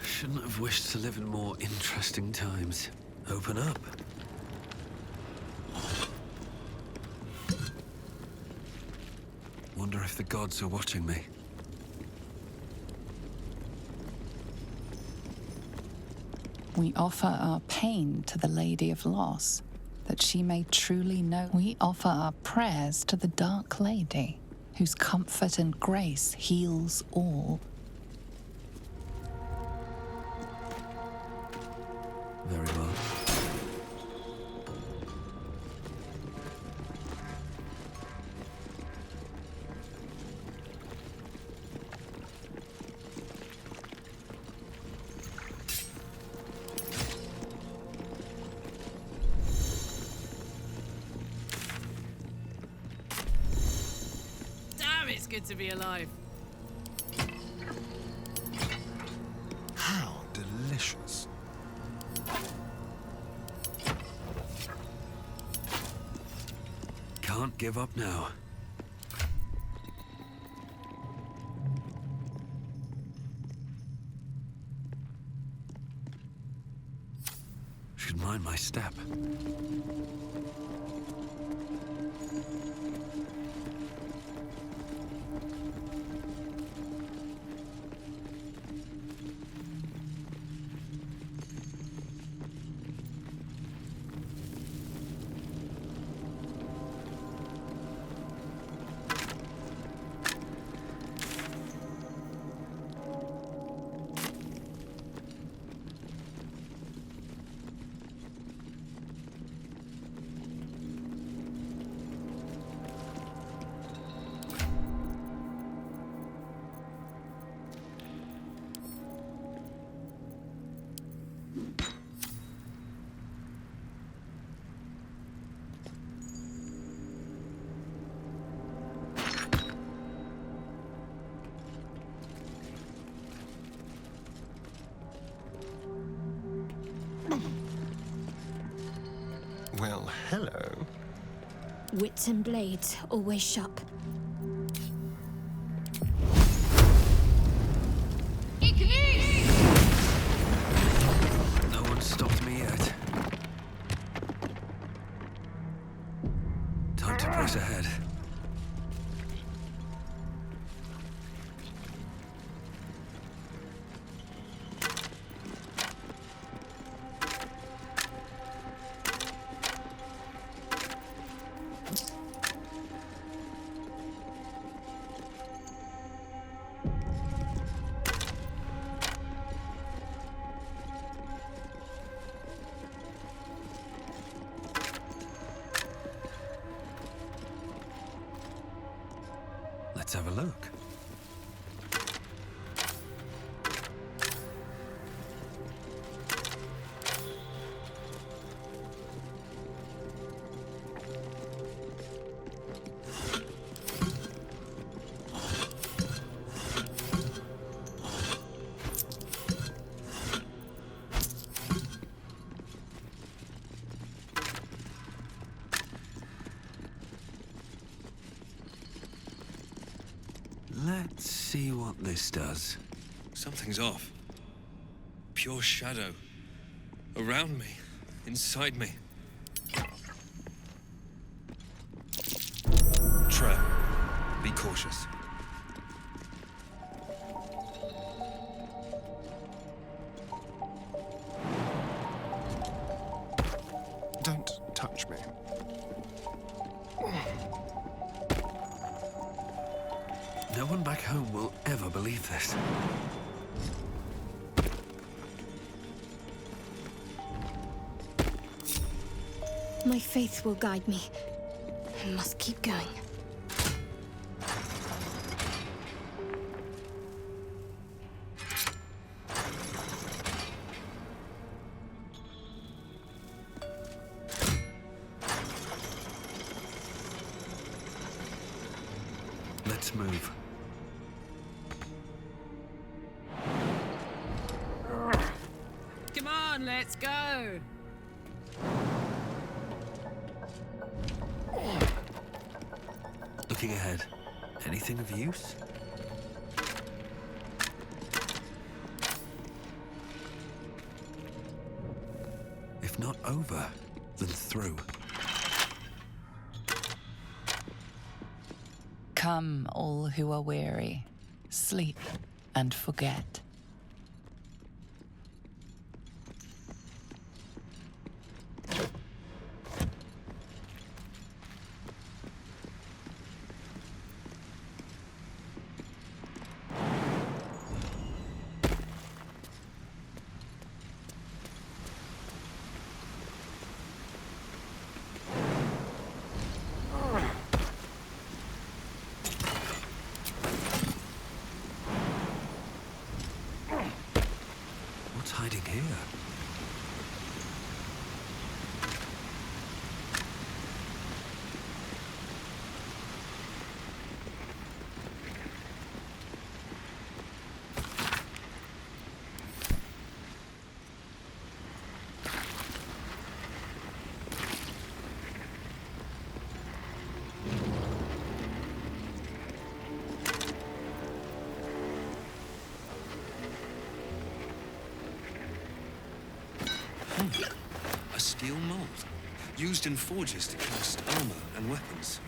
Shouldn't have wished to live in more interesting times. Open up. Wonder if the gods are watching me. We offer our pain to the Lady of Loss, that she may truly know. We offer our prayers to the Dark Lady, whose comfort and grace heals all. Very well. Damn, it's good to be alive. How delicious. Can't give up now. Should mind my step. Well, hello. Wits and blades, always sharp. No one stopped me yet. Time to press ahead. Let's have a look. Let's see what this does. Something's off. Pure shadow. Around me. Inside me. Trap. Be cautious. Don't touch me. No one back home will ever believe this. My faith will guide me. I must keep going. Let's move. Come on, let's go. Looking ahead. Anything of use? If not over, then through. Come, all who are weary, sleep and forget. What's hiding here? A steel mold, used in forges to cast armor and weapons.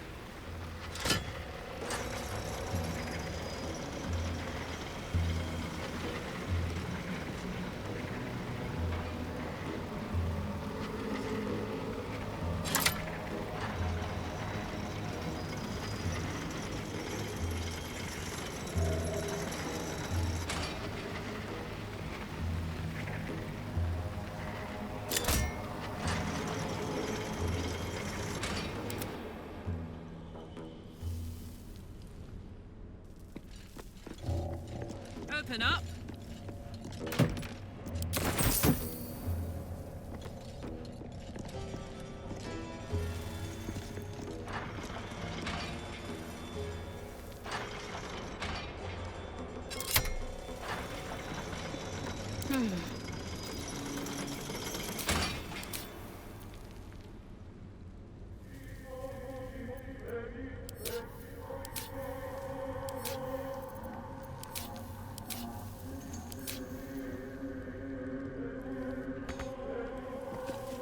Open up.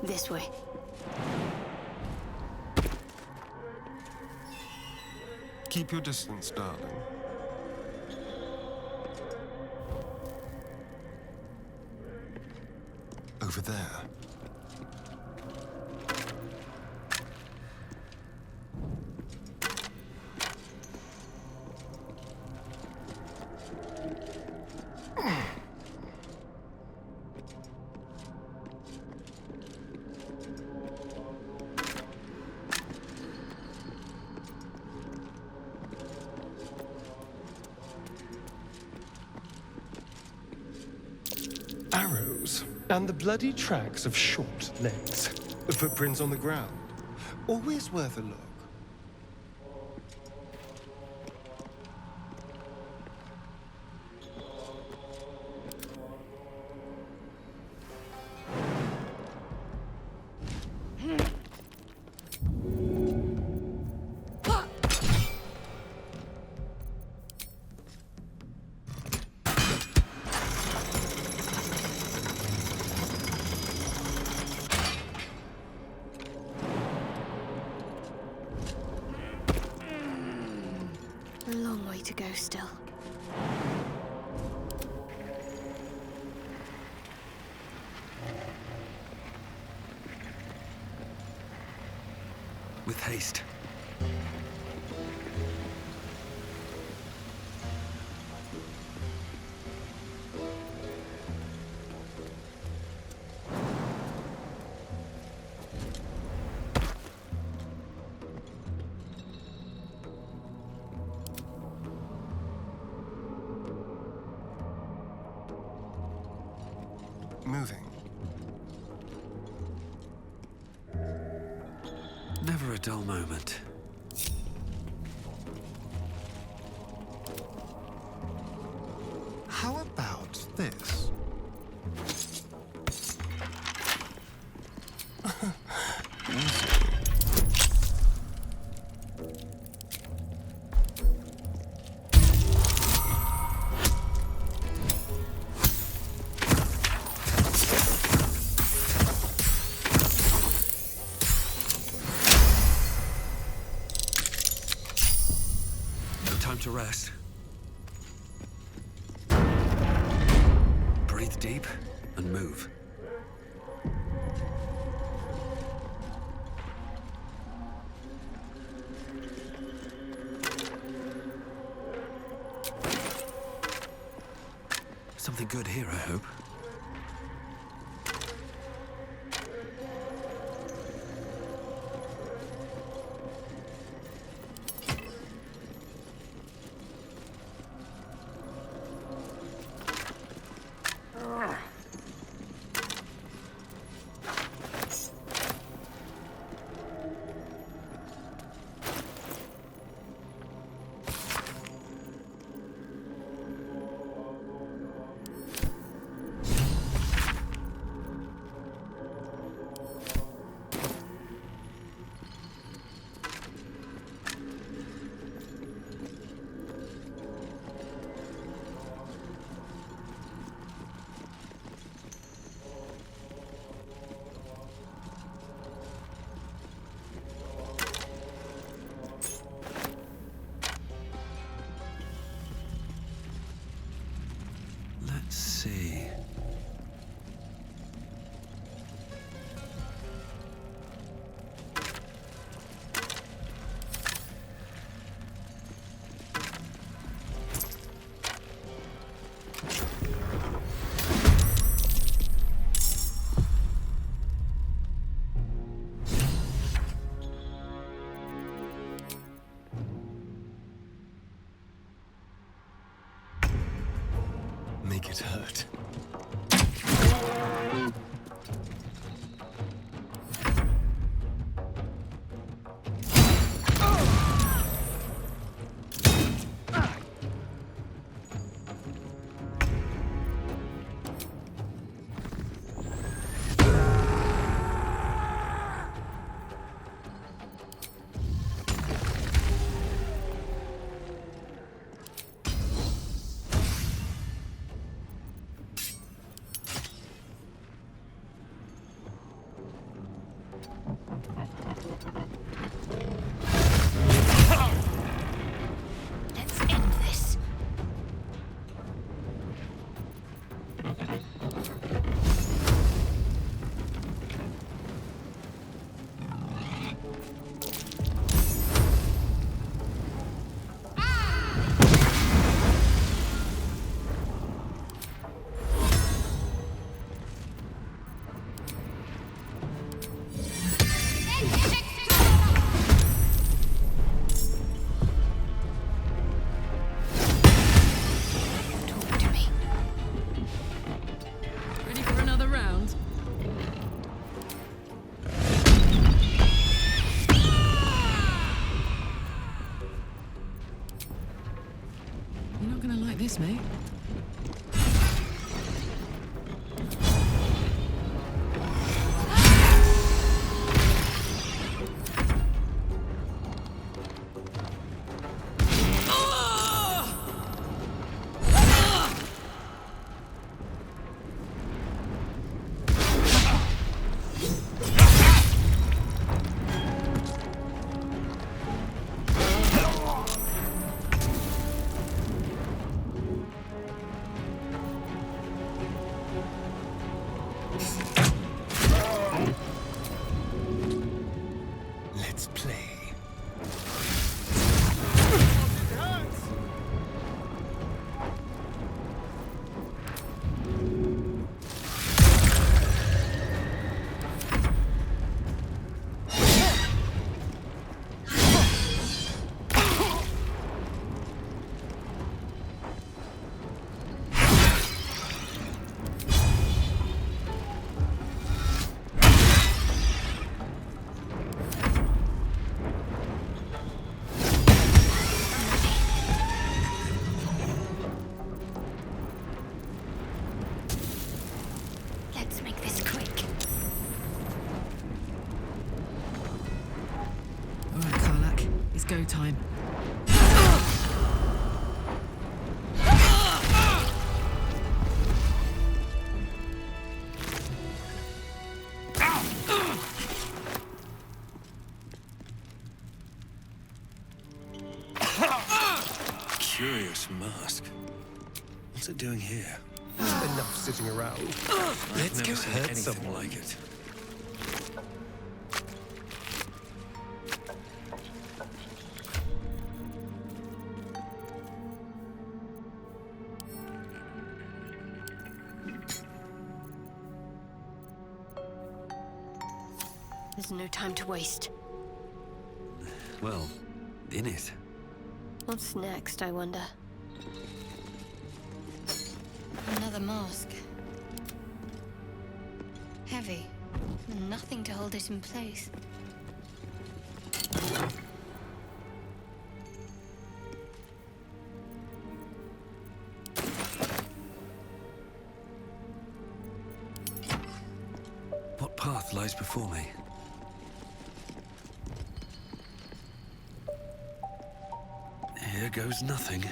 This way. Keep your distance, darling. Over there. Arrows, and the bloody tracks of short legs. Footprints on the ground. Always worth a look. A long way to go still. With haste. Moving. Never a dull moment. time to rest. Breathe deep and move. Something good here, I hope. Let's see. Make it hurt. Let's end this. Talk to me. Ready for another round? You're not gonna like this, mate. Let's play. Let's make this quick. All right, Karlak, it's go time. Curious mask. What's it doing here? Enough sitting around. Let's go seen hurt anything someone. like it. There's no time to waste. Well, in it. What's next, I wonder? Another mask. Heavy. Nothing to hold it in place. What path lies before me? Here goes nothing.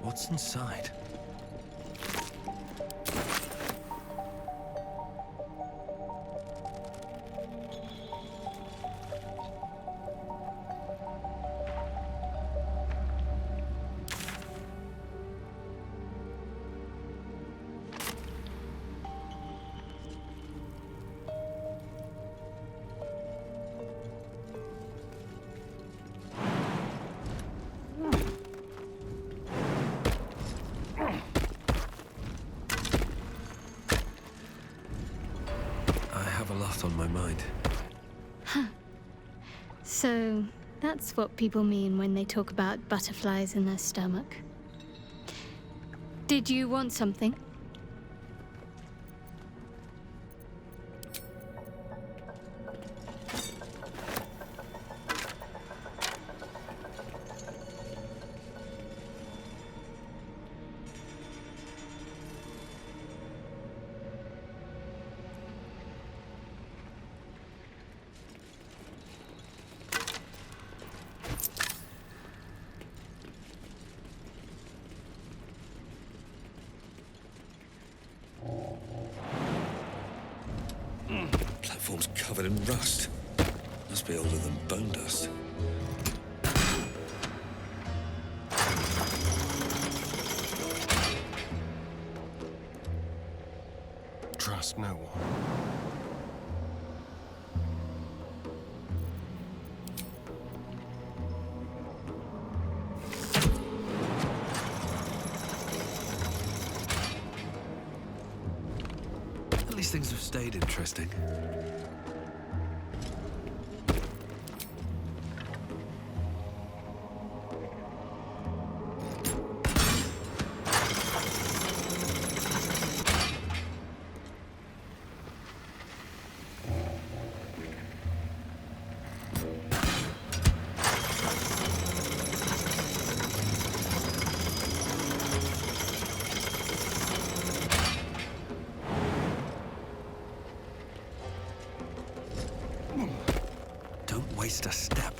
What's inside? On my mind. Huh. So, that's what people mean when they talk about butterflies in their stomach. Did you want something? Platform's covered in rust. Must be older than bone dust. Trust no one. At least things have stayed interesting. Don't waste a step.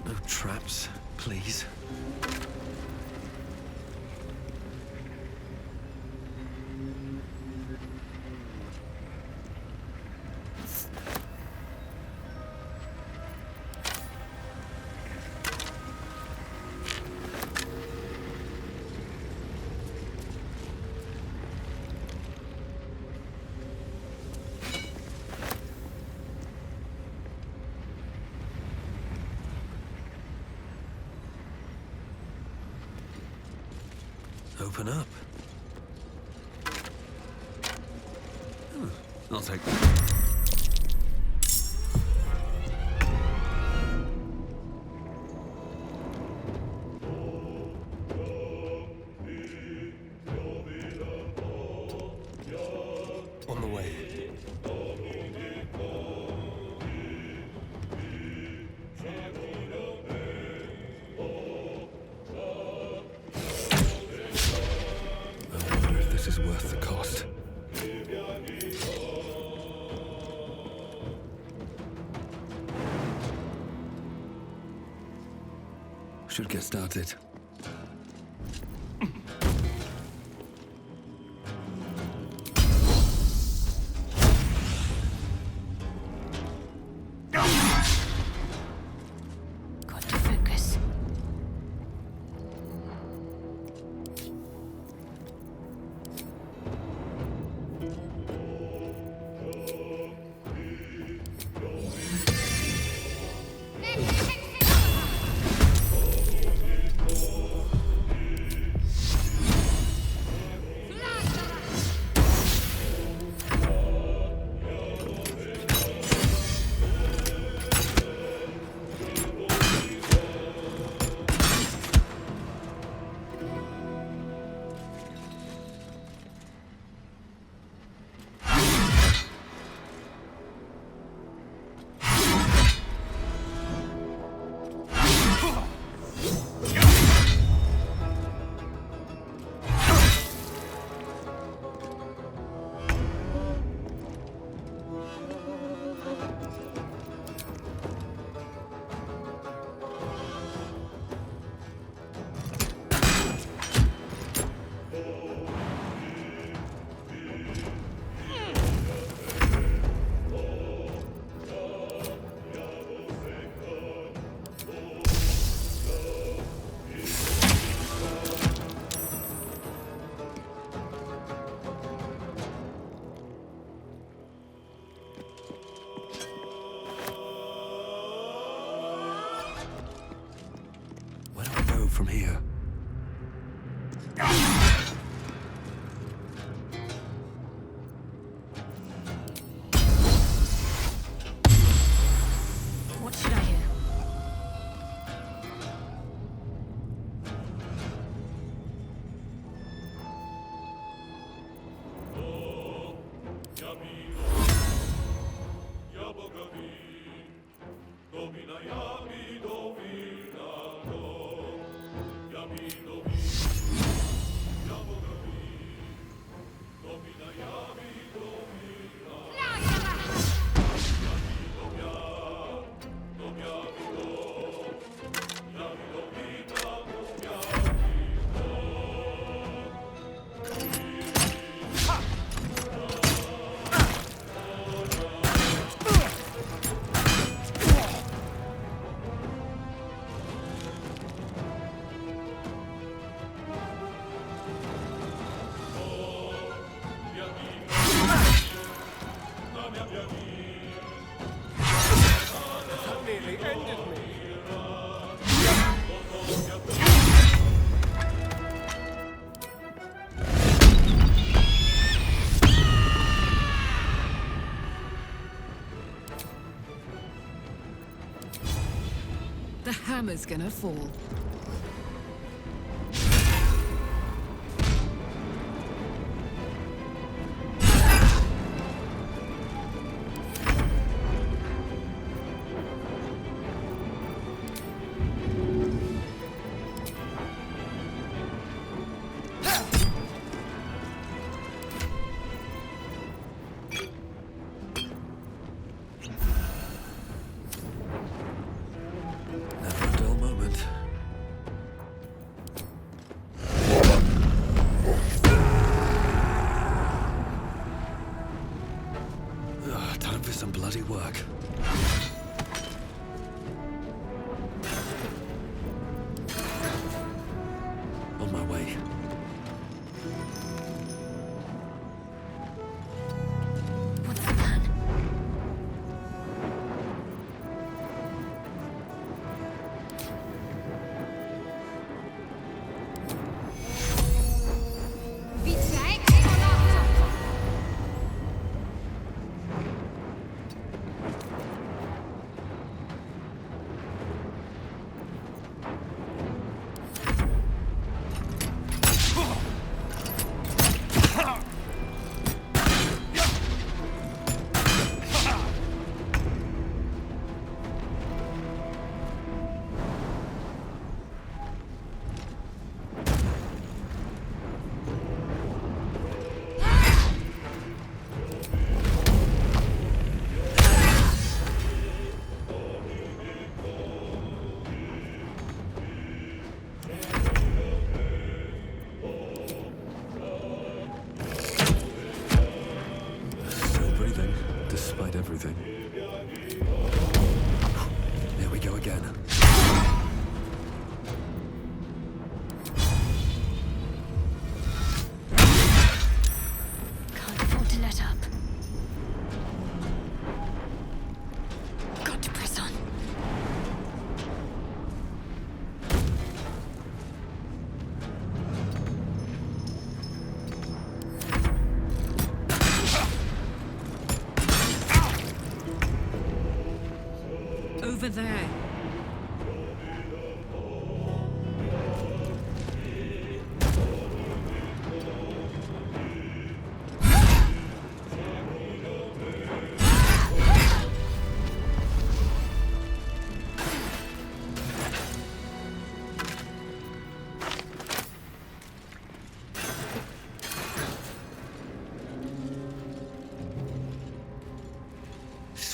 No traps, please. Open up. I'll take that. On the way. I wonder if this is worth the cost. Should get started. Got to focus. From here. What should I hear? The hammer's gonna fall. Some bloody work. On my way. What's the plan?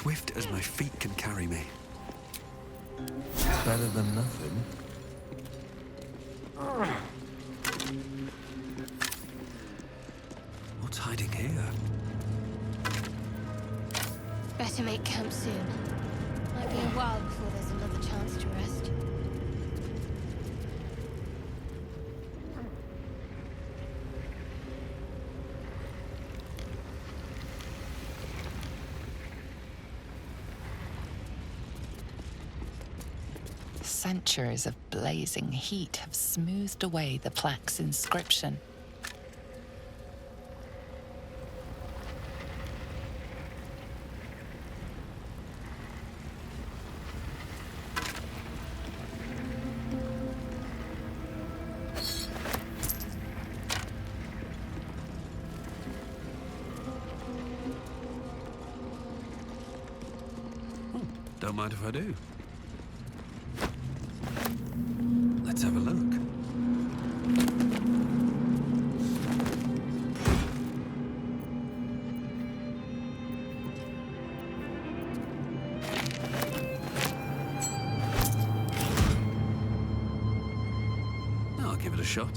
swift as my feet can carry me. Better than nothing. What's hiding here? Better make camp soon. Might be a while before there's another chance to rest. Centuries of blazing heat have smoothed away the plaque's inscription. Don't mind if I do. Let's have a look. I'll give it a shot.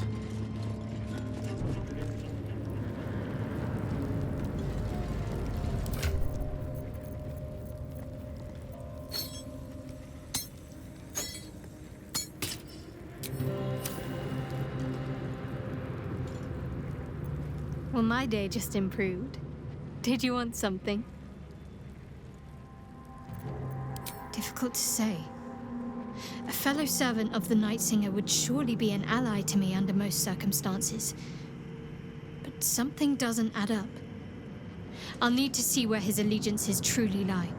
Well, my day just improved. Did you want something? Difficult to say. A fellow servant of the Night Singer would surely be an ally to me under most circumstances. But something doesn't add up. I'll need to see where his allegiances truly lie.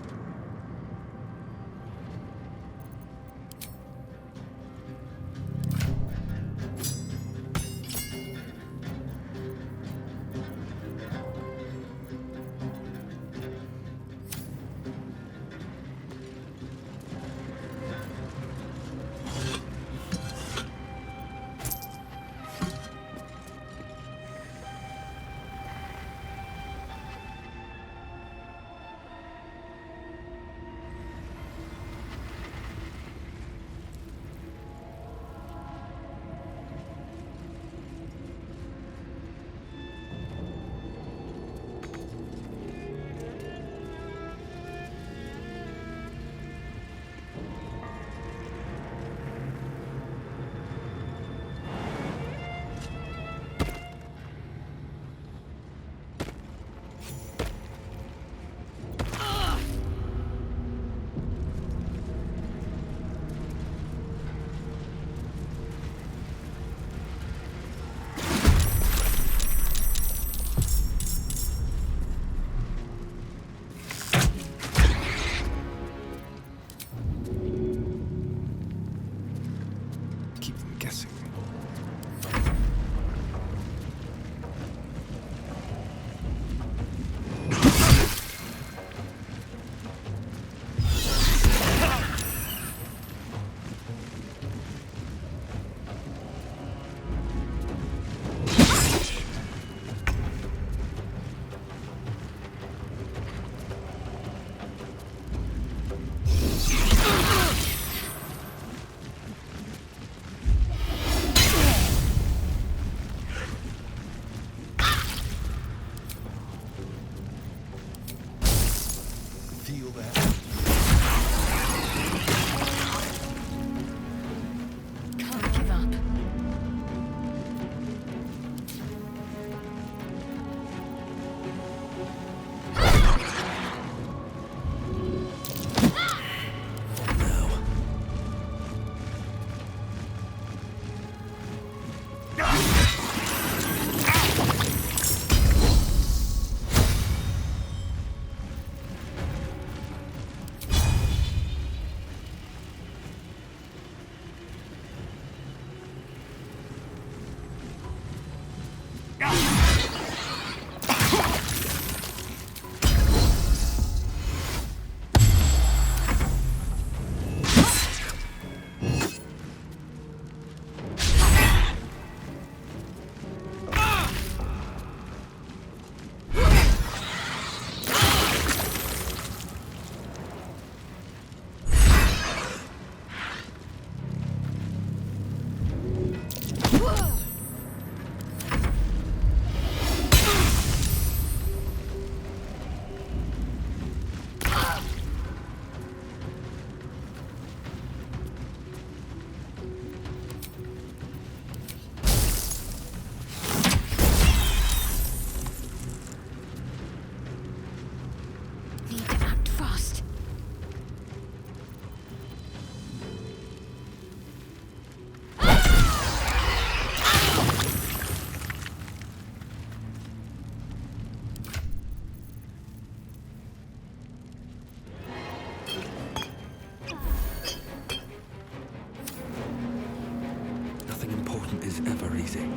easy.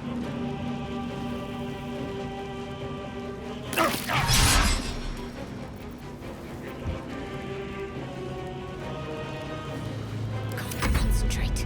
Concentrate.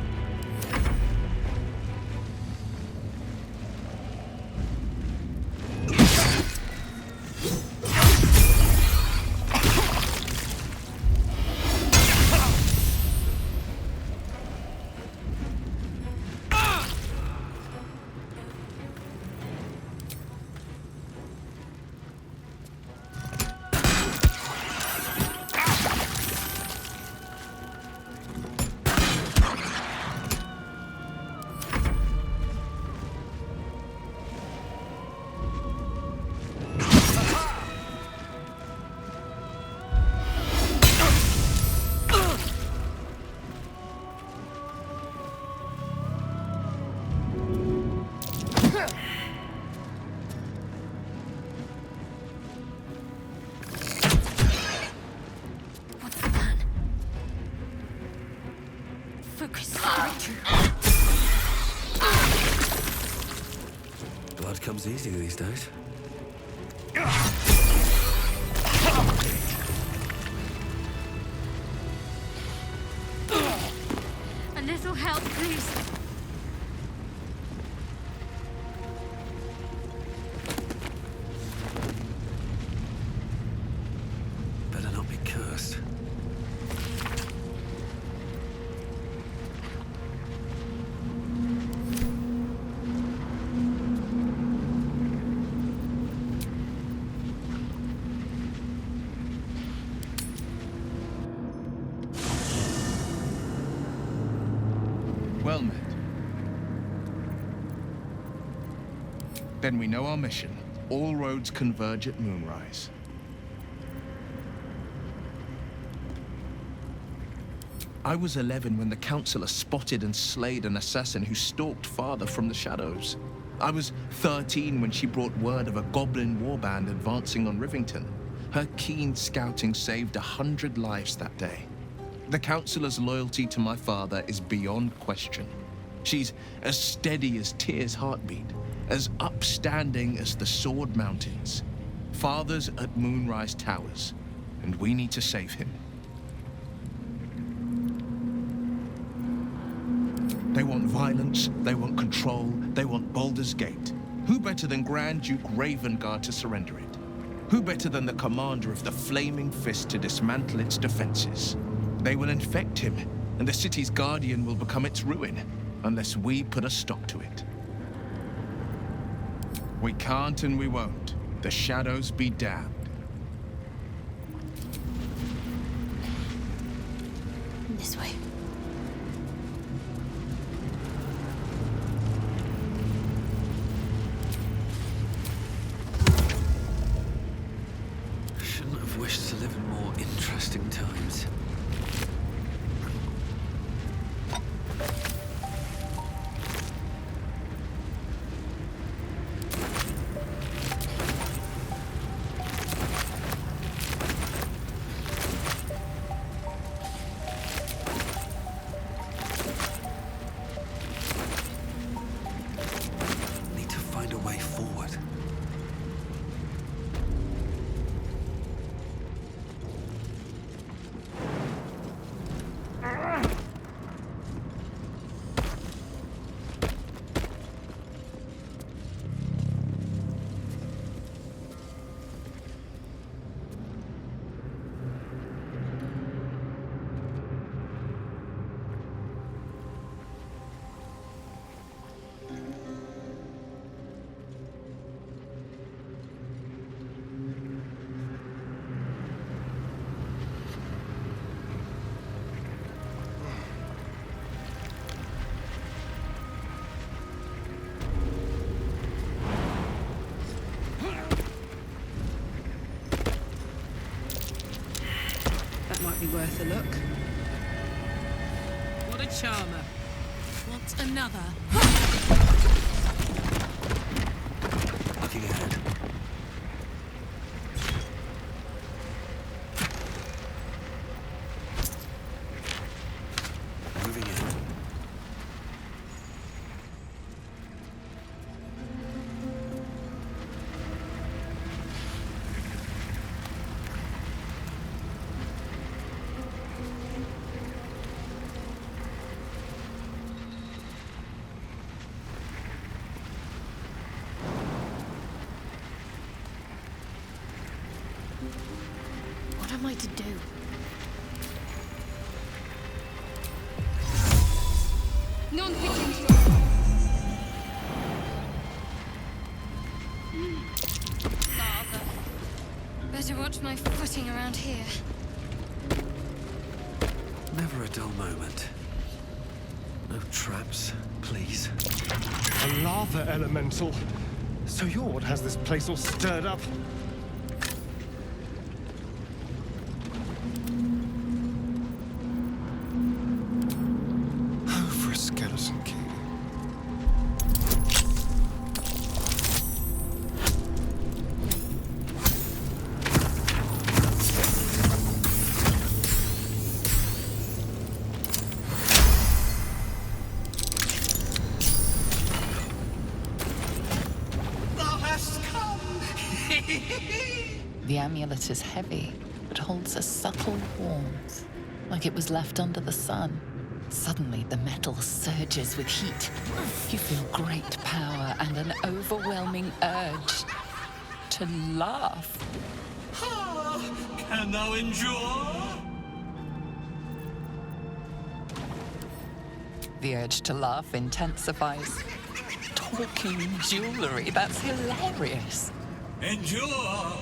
Blood comes easy these days. A little help, please. Better not be cursed. Well met. Then we know our mission. All roads converge at moonrise. I was 11 when the Councillor spotted and slayed an assassin who stalked Father from the shadows. I was 13 when she brought word of a goblin warband advancing on Rivington. Her keen scouting saved 100 lives that day. The Councillor's loyalty to my father is beyond question. She's as steady as Tyr's heartbeat, as upstanding as the Sword Mountains. Father's at Moonrise Towers, and we need to save him. They want violence, they want control, they want Baldur's Gate. Who better than Grand Duke Ravengard to surrender it? Who better than the commander of the Flaming Fist to dismantle its defenses? They will infect him, and the city's guardian will become its ruin, unless we put a stop to it. We can't and we won't. The shadows be damned. This way. Shouldn't have wished to live in more interesting times. Need to find a way forward. That might be worth a look. What a charmer. Want another? Looking ahead. Moving in. Better watch my footing around here. Never a dull moment. No traps, please. A lava elemental. So you're what has this place all stirred up? Oh, for a skeleton key. The amulet is heavy, but holds a subtle warmth, like it was left under the sun. Suddenly, the metal surges with heat. You feel great power and an overwhelming urge to laugh. Can thou endure? The urge to laugh intensifies. Talking jewelry, that's hilarious. Endure!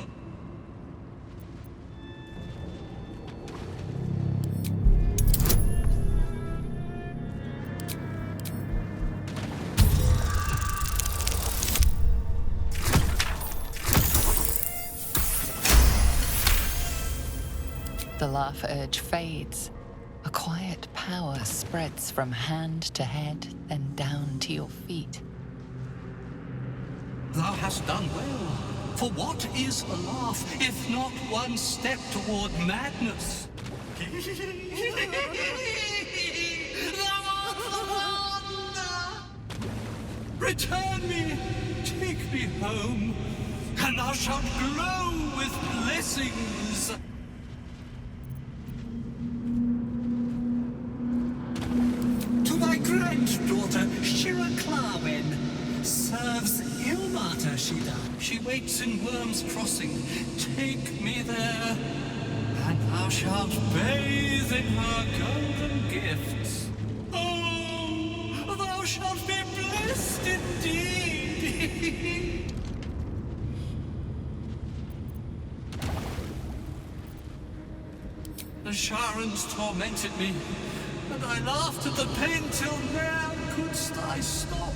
The laugh urge fades. A quiet power spreads from hand to head, then down to your feet. Thou hast done well. For what is a laugh, if not one step toward madness? Thou art the wonder! Return me, take me home, and thou shalt glow with blessings. To thy granddaughter, Shira Clarwen, serves Ilmata Shida. She waits in Worm's Crossing. Take me there, and thou shalt bathe in her golden gifts. Oh, thou shalt be blessed indeed. The Sharons tormented me, and I laughed at the pain till ne'er couldst I stop.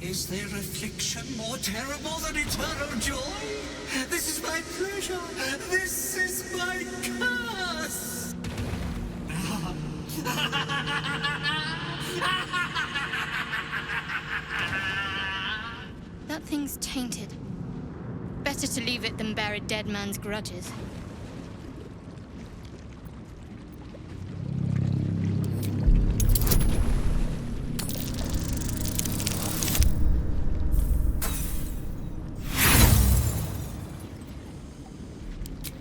Is there affliction more terrible than eternal joy? This is my pleasure. This is my curse. That thing's tainted. Better to leave it than bear a dead man's grudges.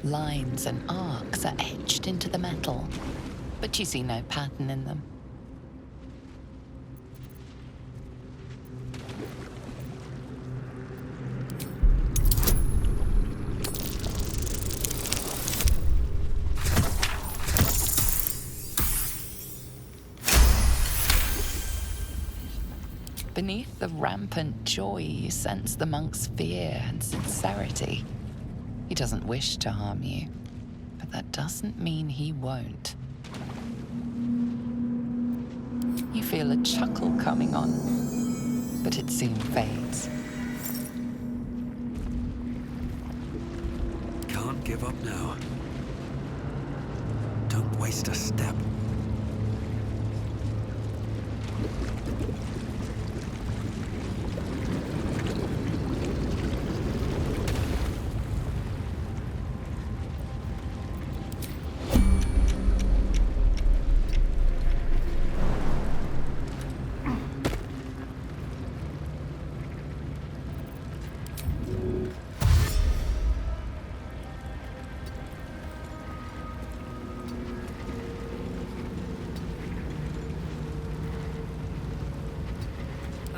Lines and arcs are etched into the metal, but you see no pattern in them. Beneath the rampant joy, you sense the monk's fear and sincerity. He doesn't wish to harm you, but that doesn't mean he won't. You feel a chuckle coming on, but it soon fades. Can't give up now. Don't waste a step.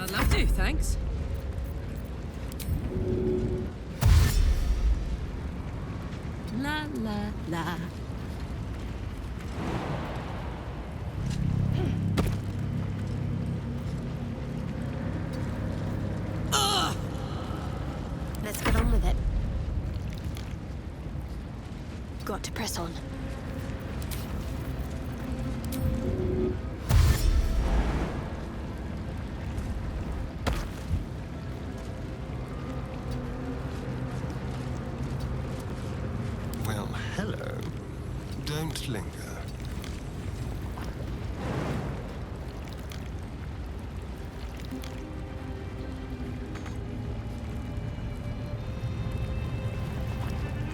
I'd love to, thanks. La la la. Let's get on with it. got to press on. Well, hello. Don't linger.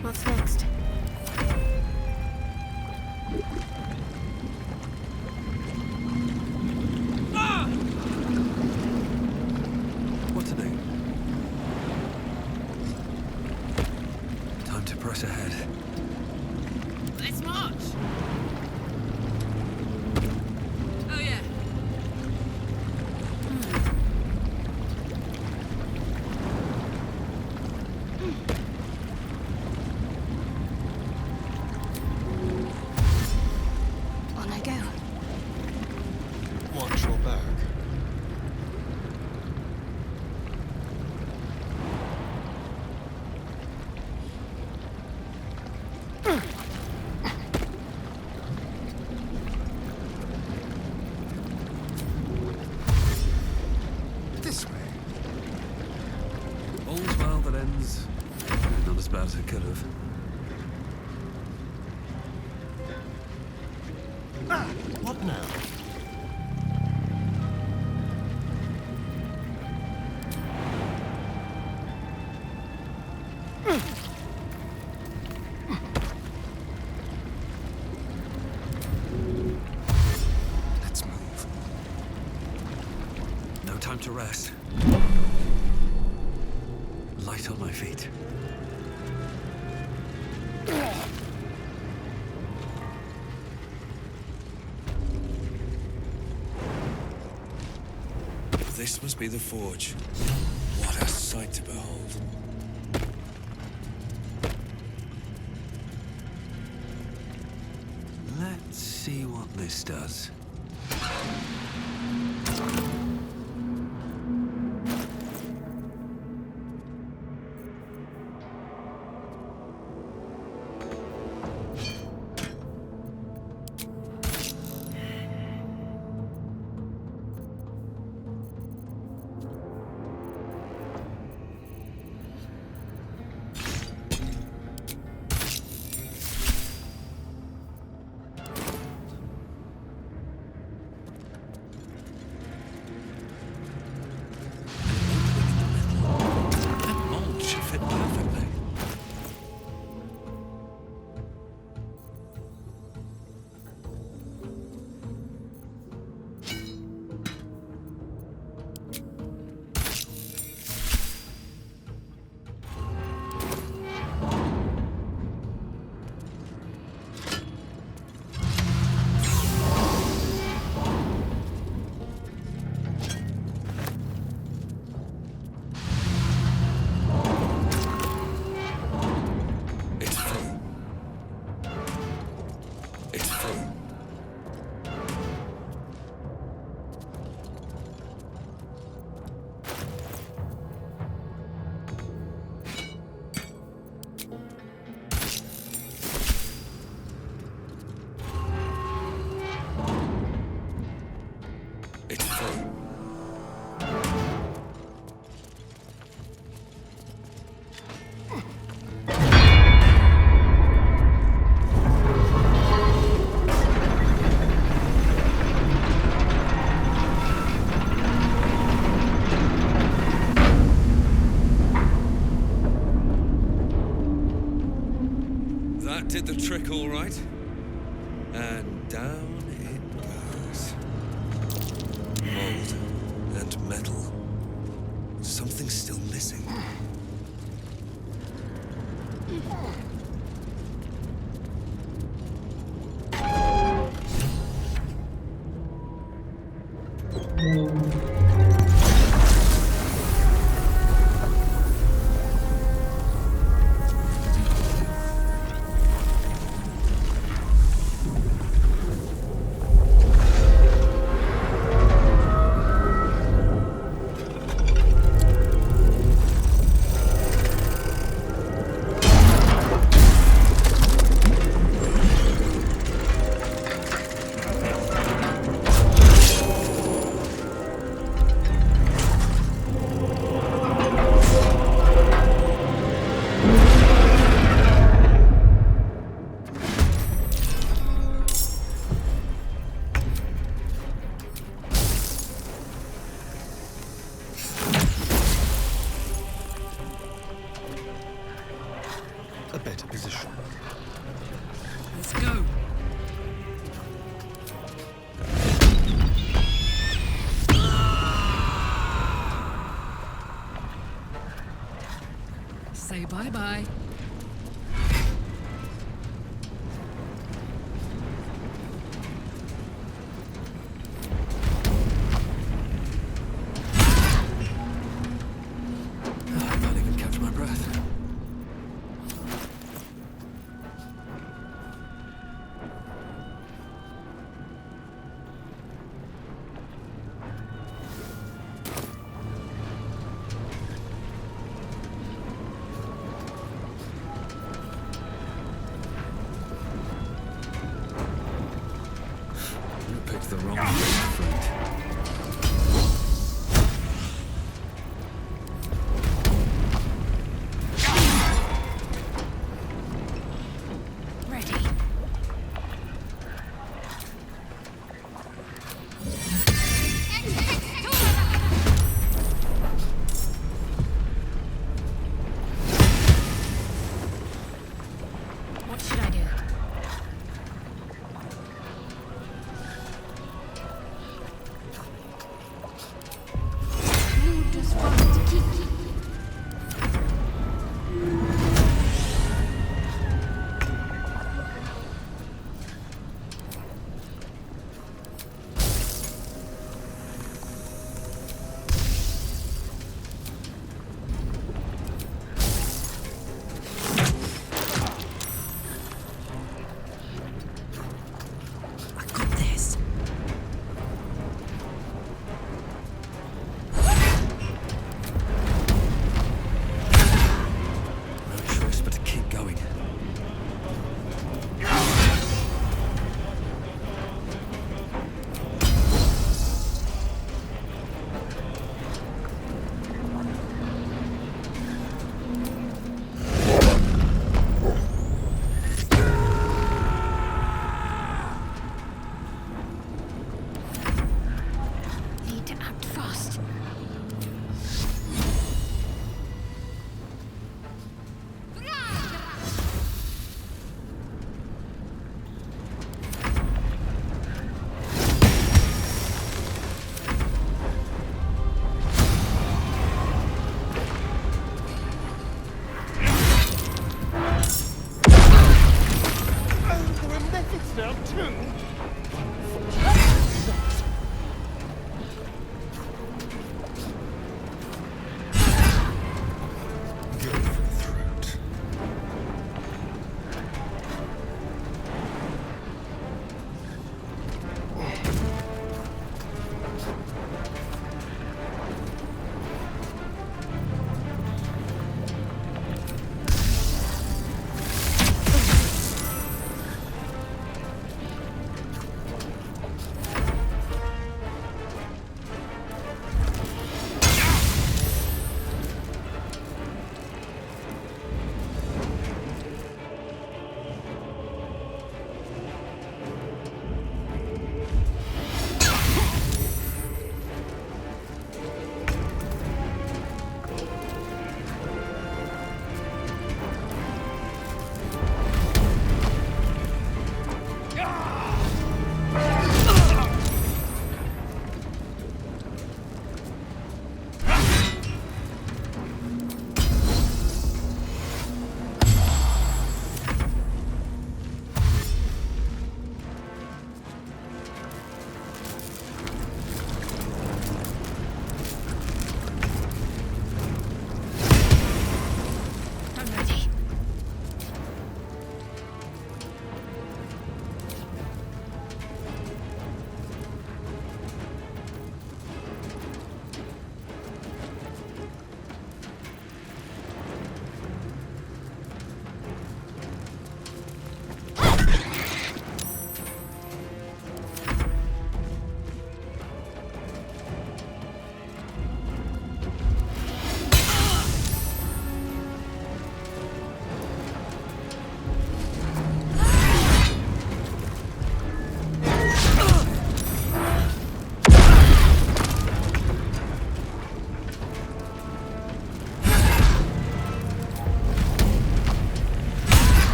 What's next? What to do? Time to press ahead. Let's march! Oh, yeah. On I go. Watch your back. This way. All's well that ends. Not as bad as it could have. Ah! What now? Let's move. No time to rest. Light on my feet. This must be the forge. What a sight to behold. Let's see what this does. Did the trick all right. And down it goes. Mold and metal. Something's still missing. better position. Let's go. Say bye-bye. I can't even catch my breath.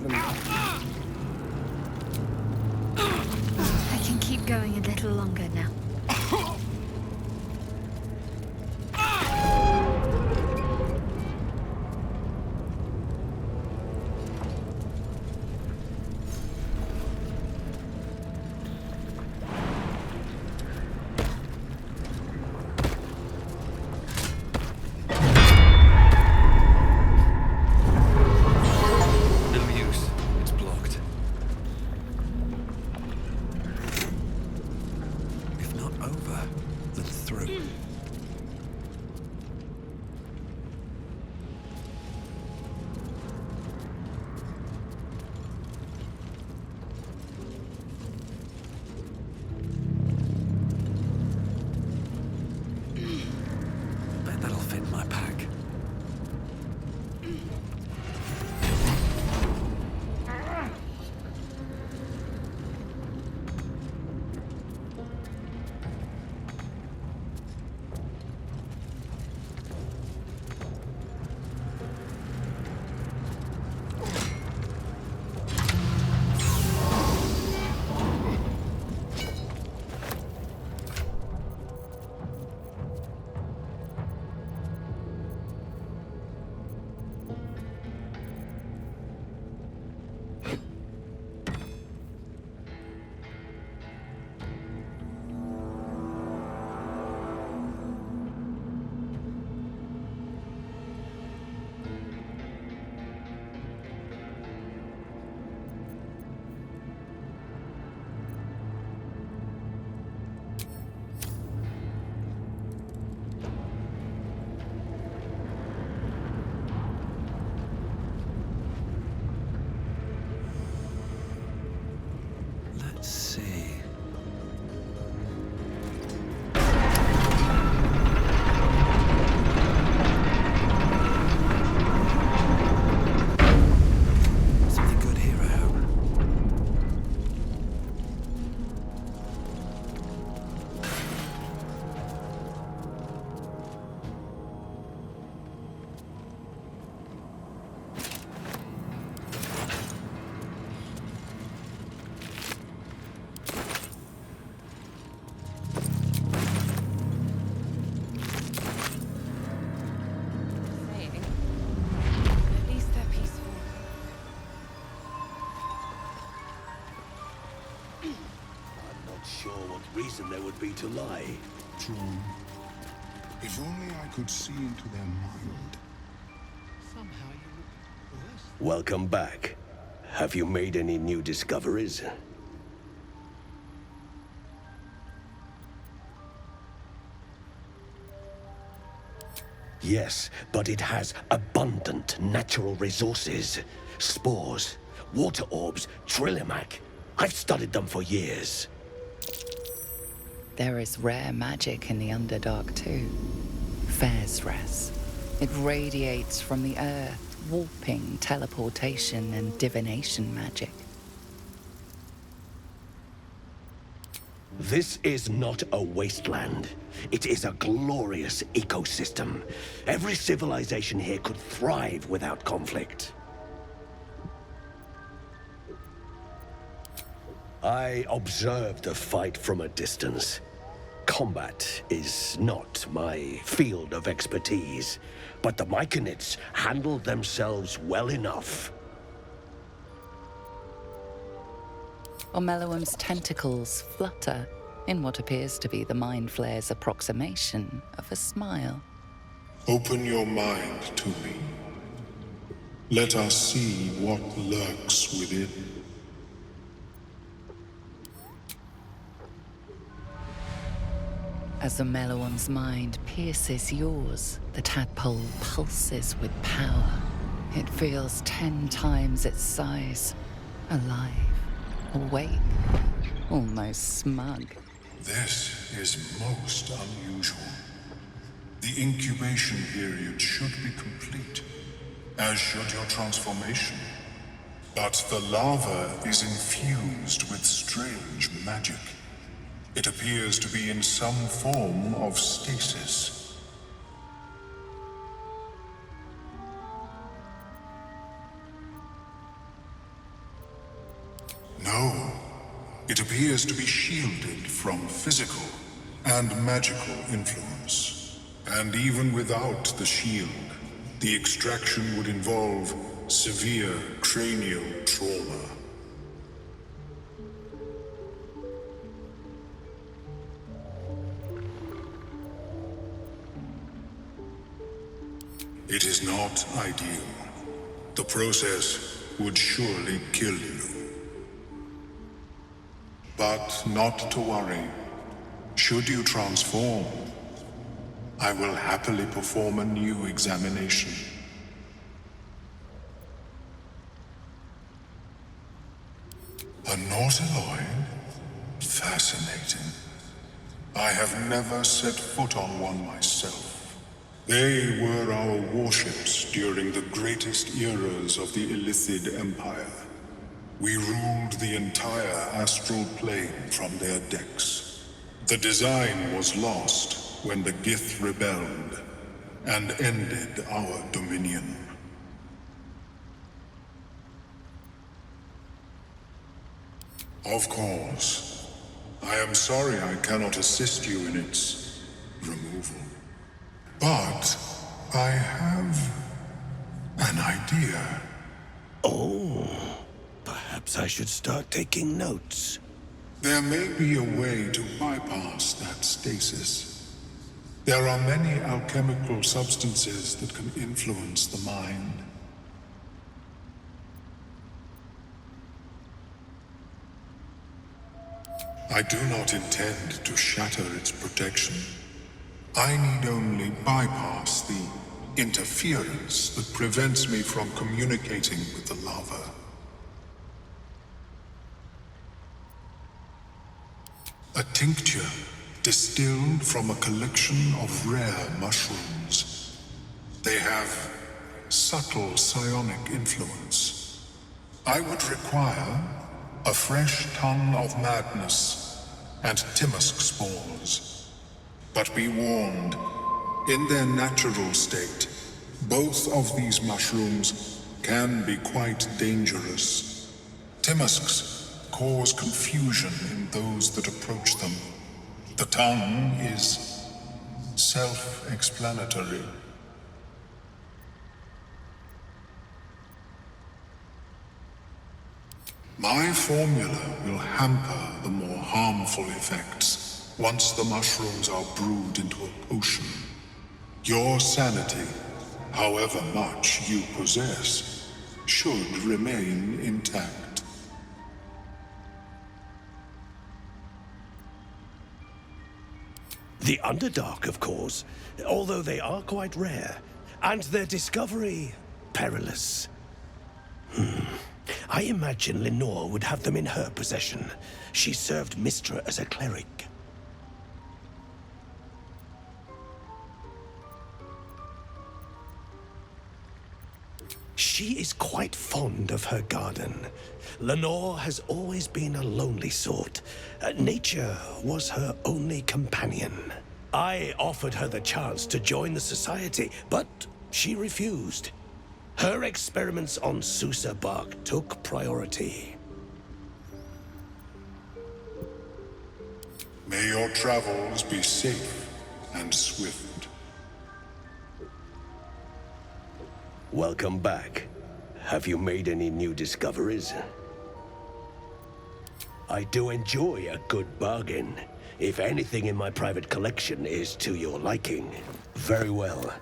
even... I can keep going a little longer now. Reason there would be to lie. True. If only I could see into their mind. Somehow you look worse. Welcome back. Have you made any new discoveries? Yes, but it has abundant natural resources. Spores, water orbs, Trillimac. I've studied them for years. There is rare magic in the Underdark too. Fezres. It radiates from the earth, warping, teleportation, and divination magic. This is not a wasteland. It is a glorious ecosystem. Every civilization here could thrive without conflict. I observed the fight from a distance. Combat is not my field of expertise, but the Myconids handled themselves well enough. Ormeluum's tentacles flutter in what appears to be the Mind Flayer's approximation of a smile. Open your mind to me. Let us see what lurks within. As Ormeluum's mind pierces yours, the tadpole pulses with power. It feels 10 times its size. Alive, awake, almost smug. This is most unusual. The incubation period should be complete, as should your transformation. But the larva is infused with strange magic. It appears to be in some form of stasis. No. It appears to be shielded from physical and magical influence. And even without the shield, the extraction would involve severe cranial trauma. It is not ideal. The process would surely kill you. But not to worry. Should you transform, I will happily perform a new examination. A Nautiloid? Fascinating. I have never set foot on one myself. They were our warships during the greatest eras of the Illithid Empire. We ruled the entire astral plane from their decks. The design was lost when the Gith rebelled and ended our dominion. Of course. I am sorry I cannot assist you in its removal. But I have an idea. Oh, perhaps I should start taking notes. There may be a way to bypass that stasis. There are many alchemical substances that can influence the mind. I do not intend to shatter its protection. I need only bypass the interference that prevents me from communicating with the lava. A tincture distilled from a collection of rare mushrooms. They have subtle psionic influence. I would require a fresh ton of madness and Timusk spores. But be warned, in their natural state, both of these mushrooms can be quite dangerous. Timusks cause confusion in those that approach them. The tongue is self-explanatory. My formula will hamper the more harmful effects once the mushrooms are brewed into a potion. Your sanity, however much you possess, should remain intact. The Underdark, of course, although they are quite rare, and their discovery perilous. I imagine Lenore would have them in her possession. She served Mystra as a cleric. She is quite fond of her garden. Lenore has always been a lonely sort. Nature was her only companion. I offered her the chance to join the society, but she refused. Her experiments on Susa bark took priority. May your travels be safe and swift. Welcome back. Have you made any new discoveries? I do enjoy a good bargain. If anything in my private collection is to your liking, very well.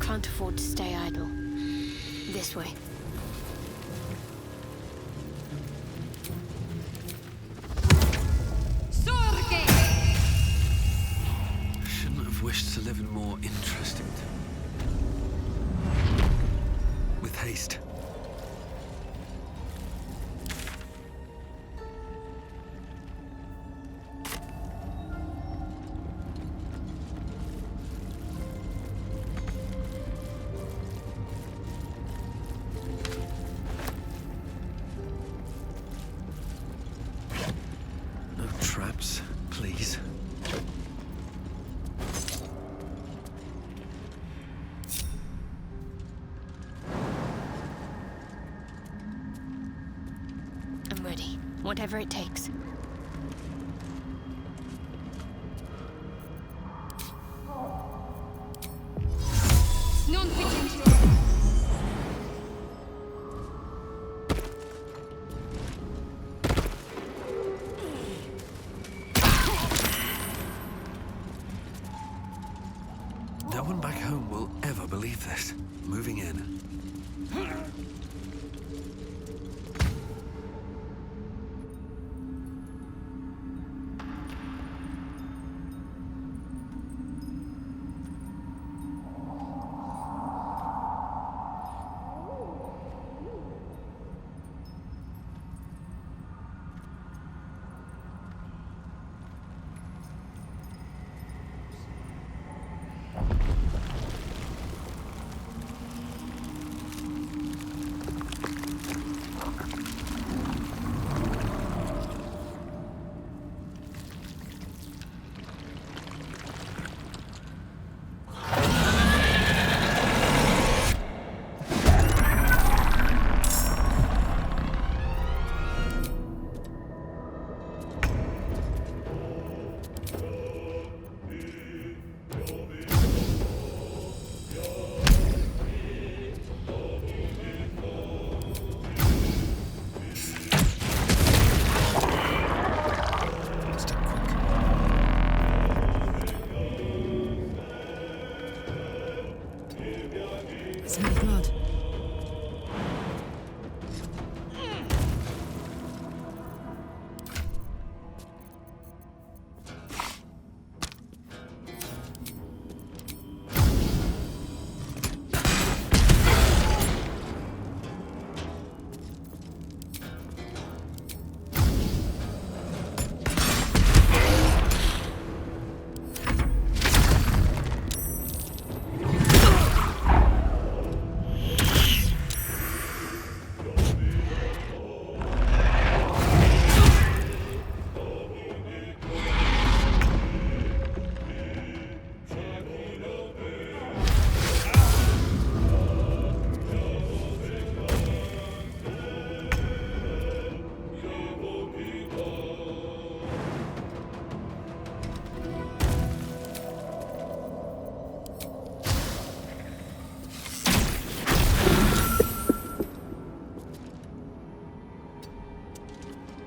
Can't afford to stay idle. This way. Shouldn't have wished to live in more interesting with haste. No traps, please. ready. Whatever it takes. No one back home will ever believe this. Moving in.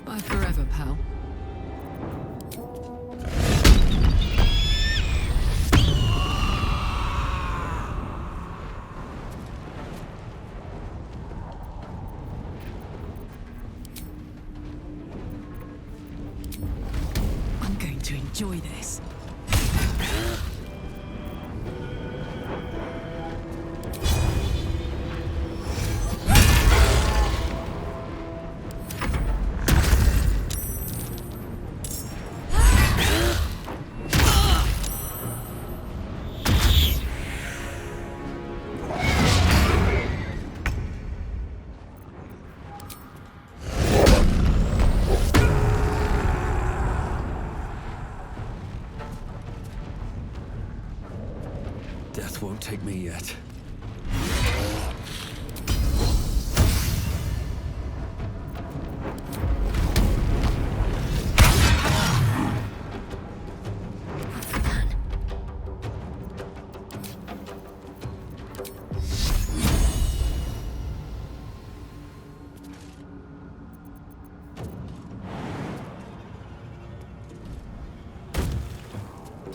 Bye forever, pal. I'm going to enjoy this. Death won't take me yet.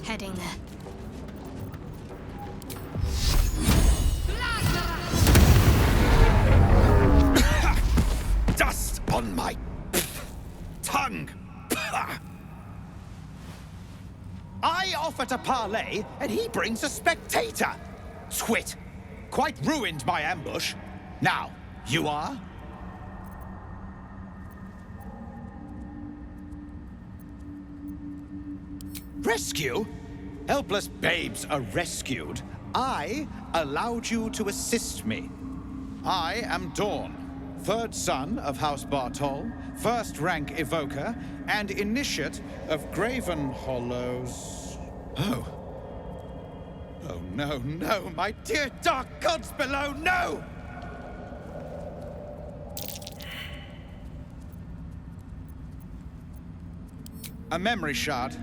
Heading there. Dust on my tongue! I offer to parley, and he brings a spectator! Twit! Quite ruined my ambush. Now, you are? Rescue? Helpless babes are rescued. I allowed you to assist me. I am Dawn, third son of House Bartol, first rank evoker, and initiate of Graven Hollows. Oh. Oh no, no, my dear dark gods below, no! A memory shard.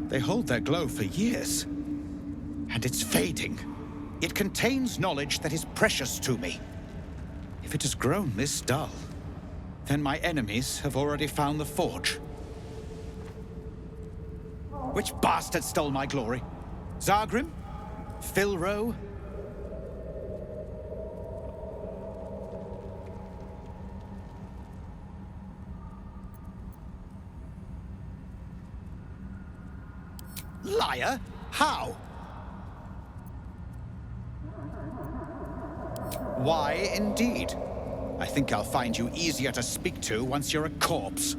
They hold their glow for years. And it's fading. It contains knowledge that is precious to me. If it has grown this dull, then my enemies have already found the forge. Which bastard stole my glory? Zargrim? Philro? Liar? How? Why, indeed. I think I'll find you easier to speak to once you're a corpse.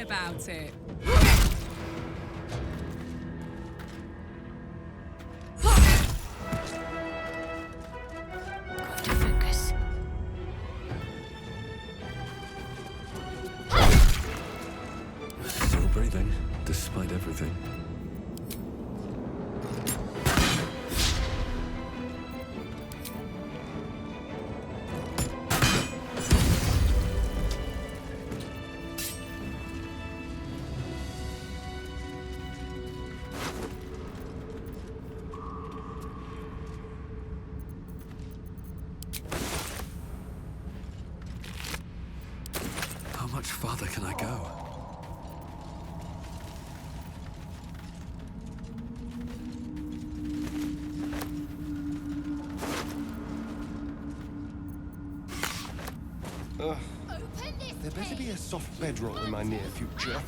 About it. Got to focus. Still breathing, despite everything. How much farther can I go? There better be a soft bedroll in my near future.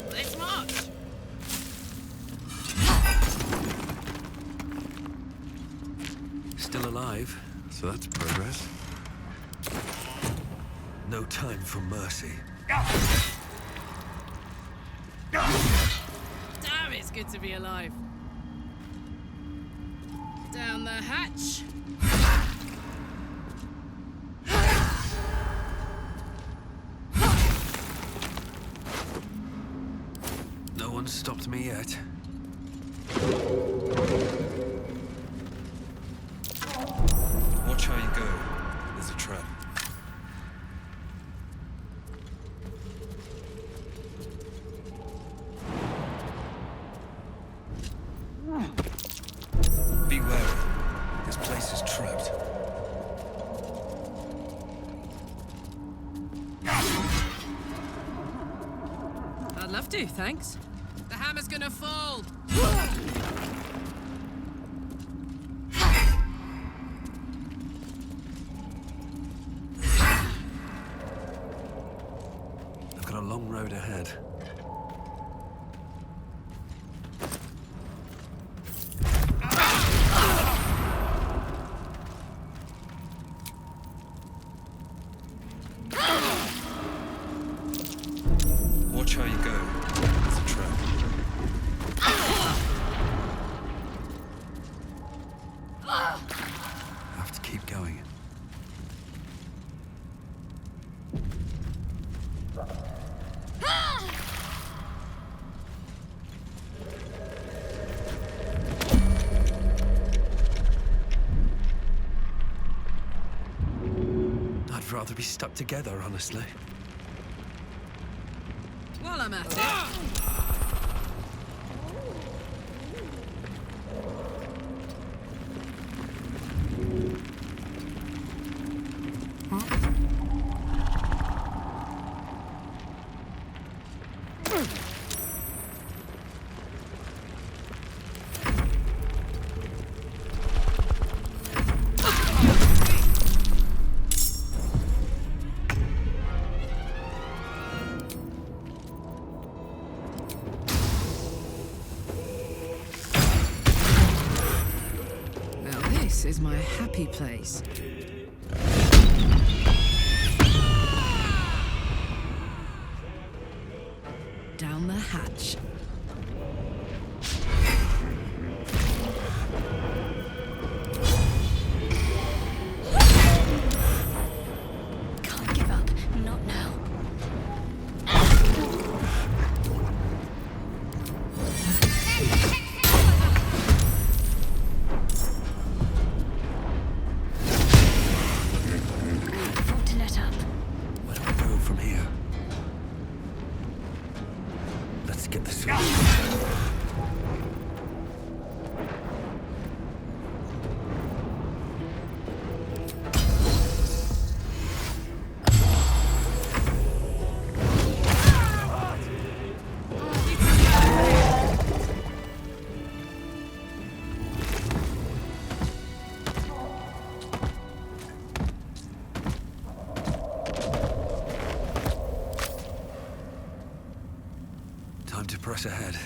Let's march. Still alive, so that's progress. No time for mercy. Damn, it's good to be alive. Down the hatch. No one's stopped me yet. Watch how you go. There's a trap. Be wary. This place is trapped. I'd love to, thanks. The hammer's gonna fall. I've got a long road ahead. Watch how you go. There's a trap. Have to keep going. I'd rather be stuck together, honestly. While I'm at it. my happy place. Down the hatch. Can't give up. Not now. Thought to let up. Where do we go from here? Let's get the suit. Time to press ahead.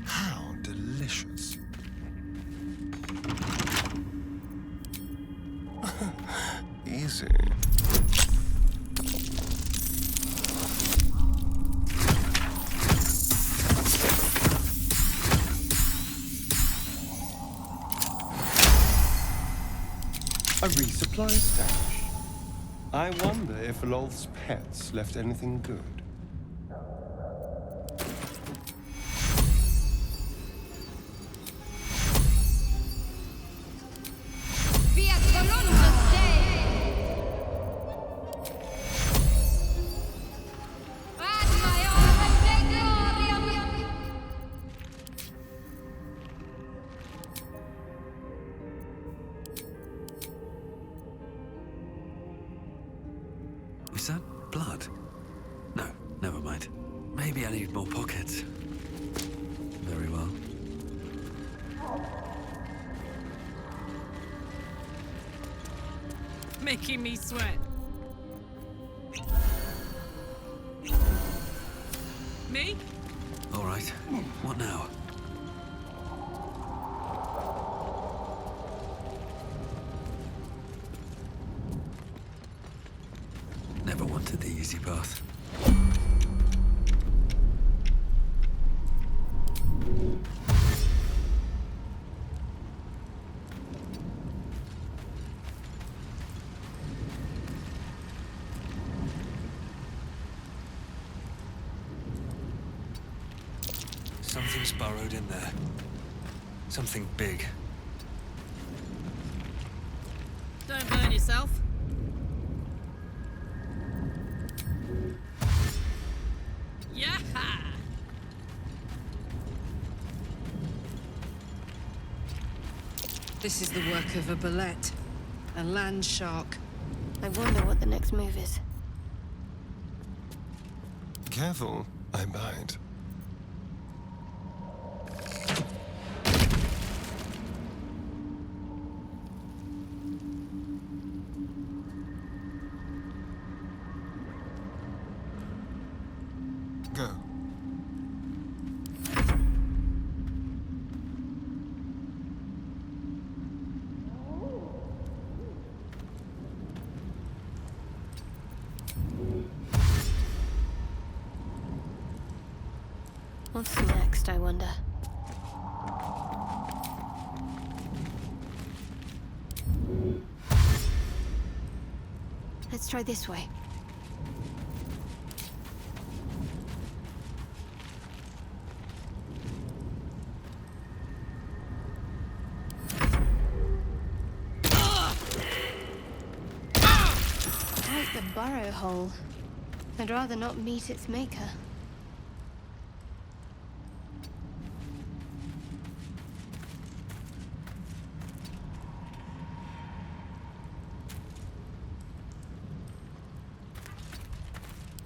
How delicious. Easy. A resupply stash. I wonder if Lolth's pets left anything good. Is that blood? No, never mind. Maybe I need more pockets. Very well. Making me sweat. Me? All right. What now? Never wanted the easy path. Something's burrowed in there. Something big. Don't burn yourself. Yeah! This is the work of a bullet, a land shark. I wonder what the next move is. Careful, I bite. Go. What's next, I wonder? Let's try this way. How's the burrow hole? I'd rather not meet its maker.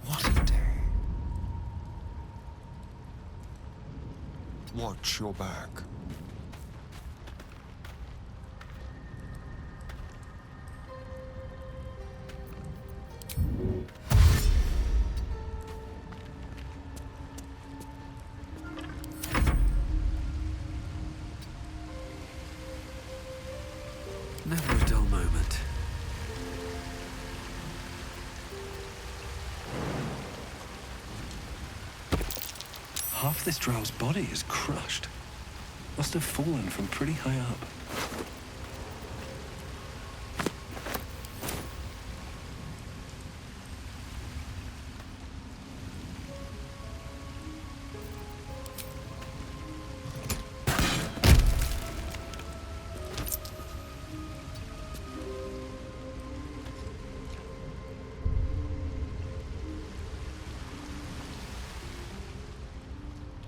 What a day. Watch your back. Never a dull moment. Half this drow's body is crushed. Must have fallen from pretty high up.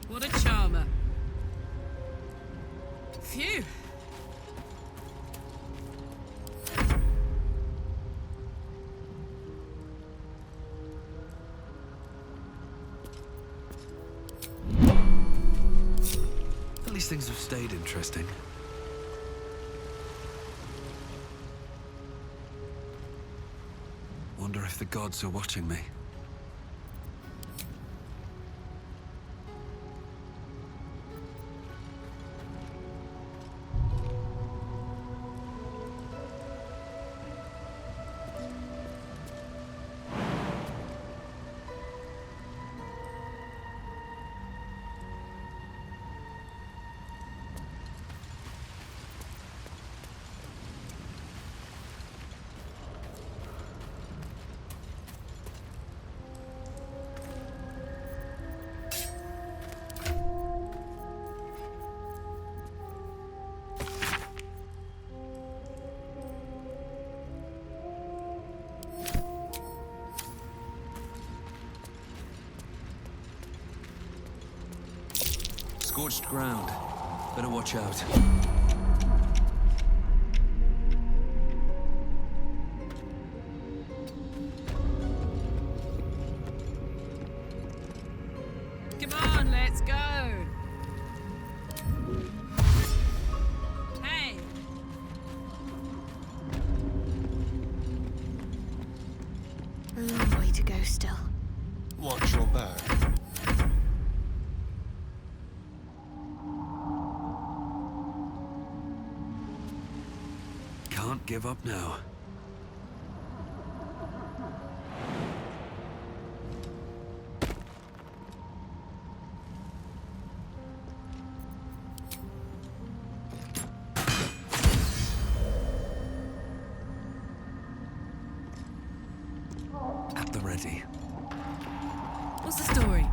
What a charmer. Phew. At least things have stayed interesting. Wonder if the gods are watching me. Scorched ground. Better watch out. Come on, let's go. Hey. A long way to go still. Watch your back. Can't give up now. At the ready. What's the story?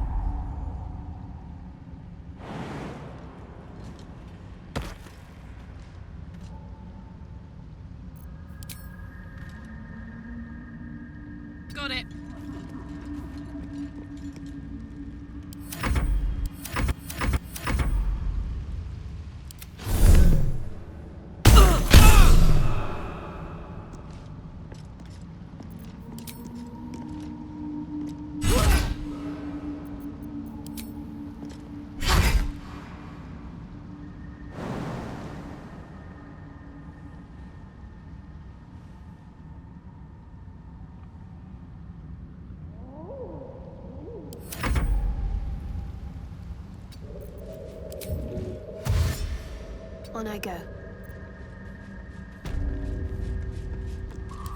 Got it. On I go.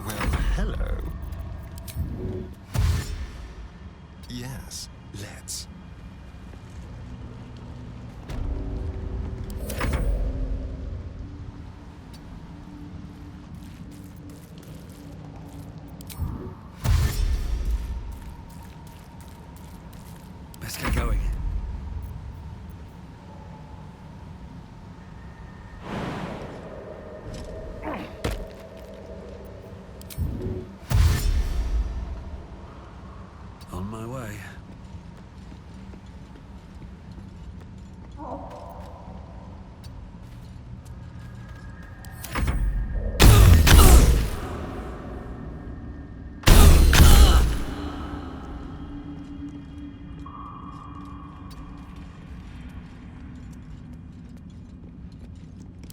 Well, hello. Yes, let's. On my way.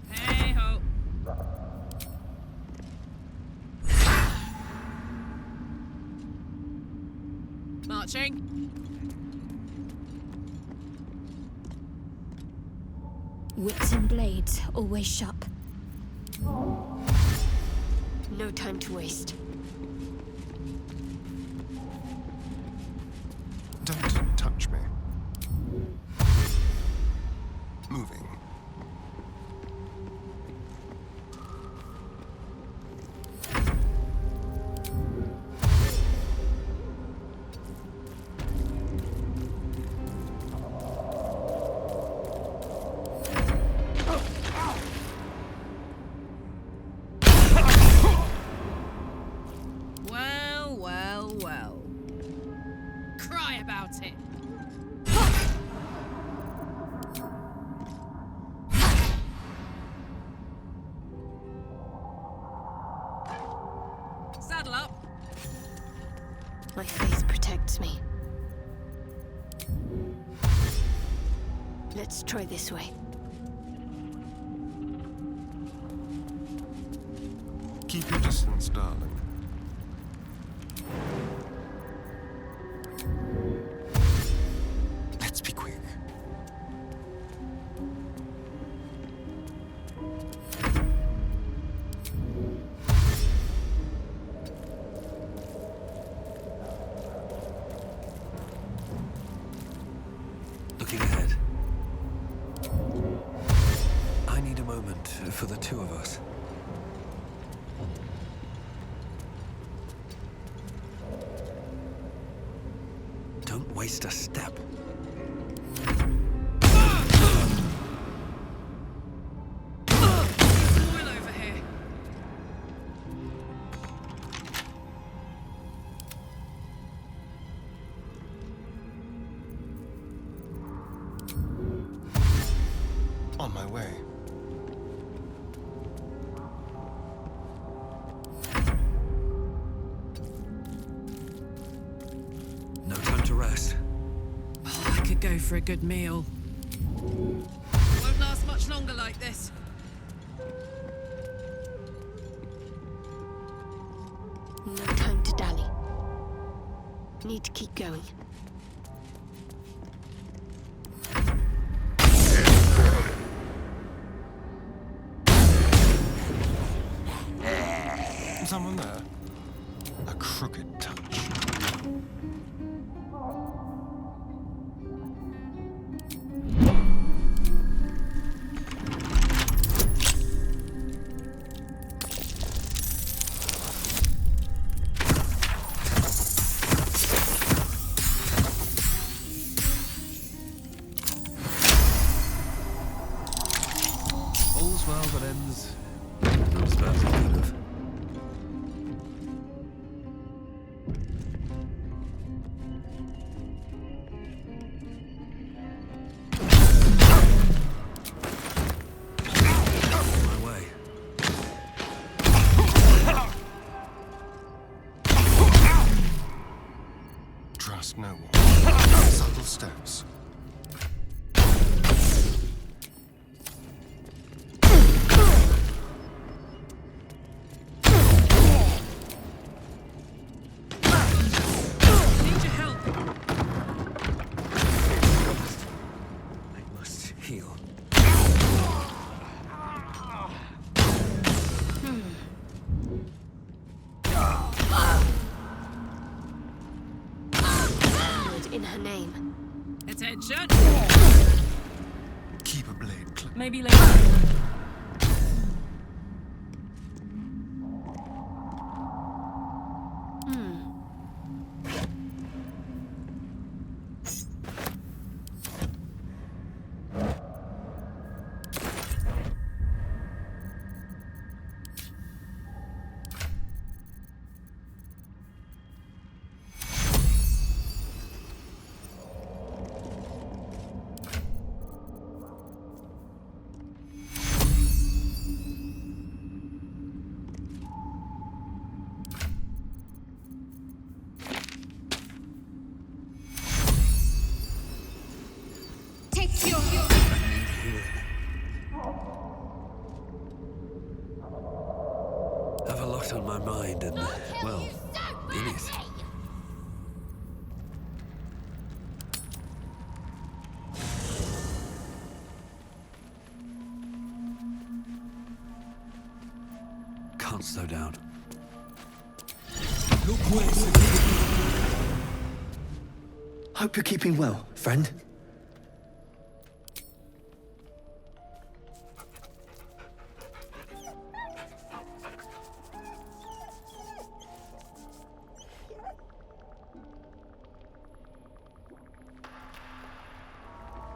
Hey-ho. Marching. Wits and blades, always sharp. No time to waste. Don't touch me. Moving. Well, well, well. Cry about it. Saddle up. My faith protects me. Let's try this way. Keep your distance, darling. Let's be quick. Looking ahead. I need a moment for the two of us. Don't waste a step. Oil over here. On my way. No time to rest. Oh, I could go for a good meal. Won't last much longer like this. No time to dally. Need to keep going. Someone there? A crooked touch. All's well that ends. Not as bad as it could have. My way. Trust no one. Subtle steps. Need your help. I must heal. Word in her name. Attention. Keep a blade close. Maybe later. well, in it. Can't slow down. Hope you're keeping well, friend.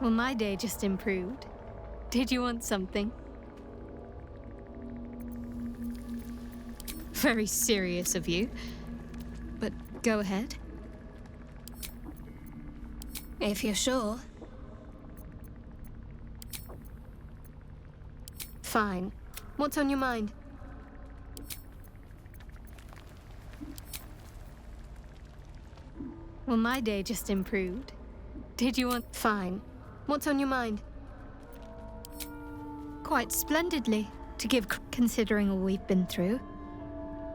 Well, my day just improved. Did you want something? Very serious of you. But go ahead. If you're sure. Fine. What's on your mind? Well, my day just improved. Did you want... Fine. What's on your mind? Quite splendidly, to give considering all we've been through.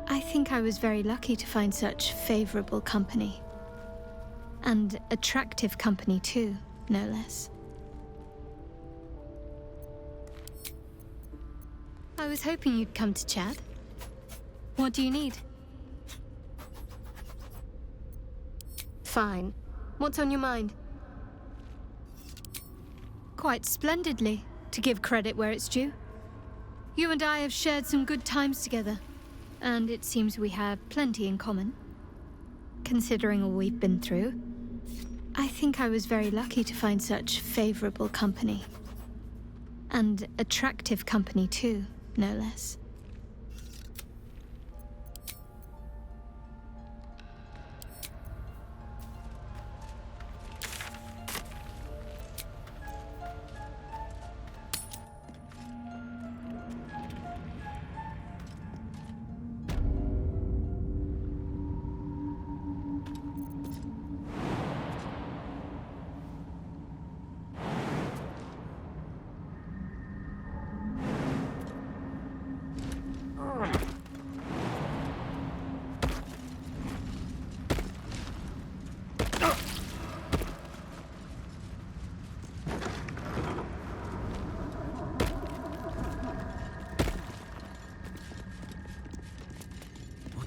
I think I was very lucky to find such favorable company. And attractive company too, no less. I was hoping you'd come to chat. What do you need? Fine. What's on your mind? Quite splendidly, to give credit where it's due. You and I have shared some good times together, and it seems we have plenty in common. Considering all we've been through, I think I was very lucky to find such favorable company. And attractive company too, no less.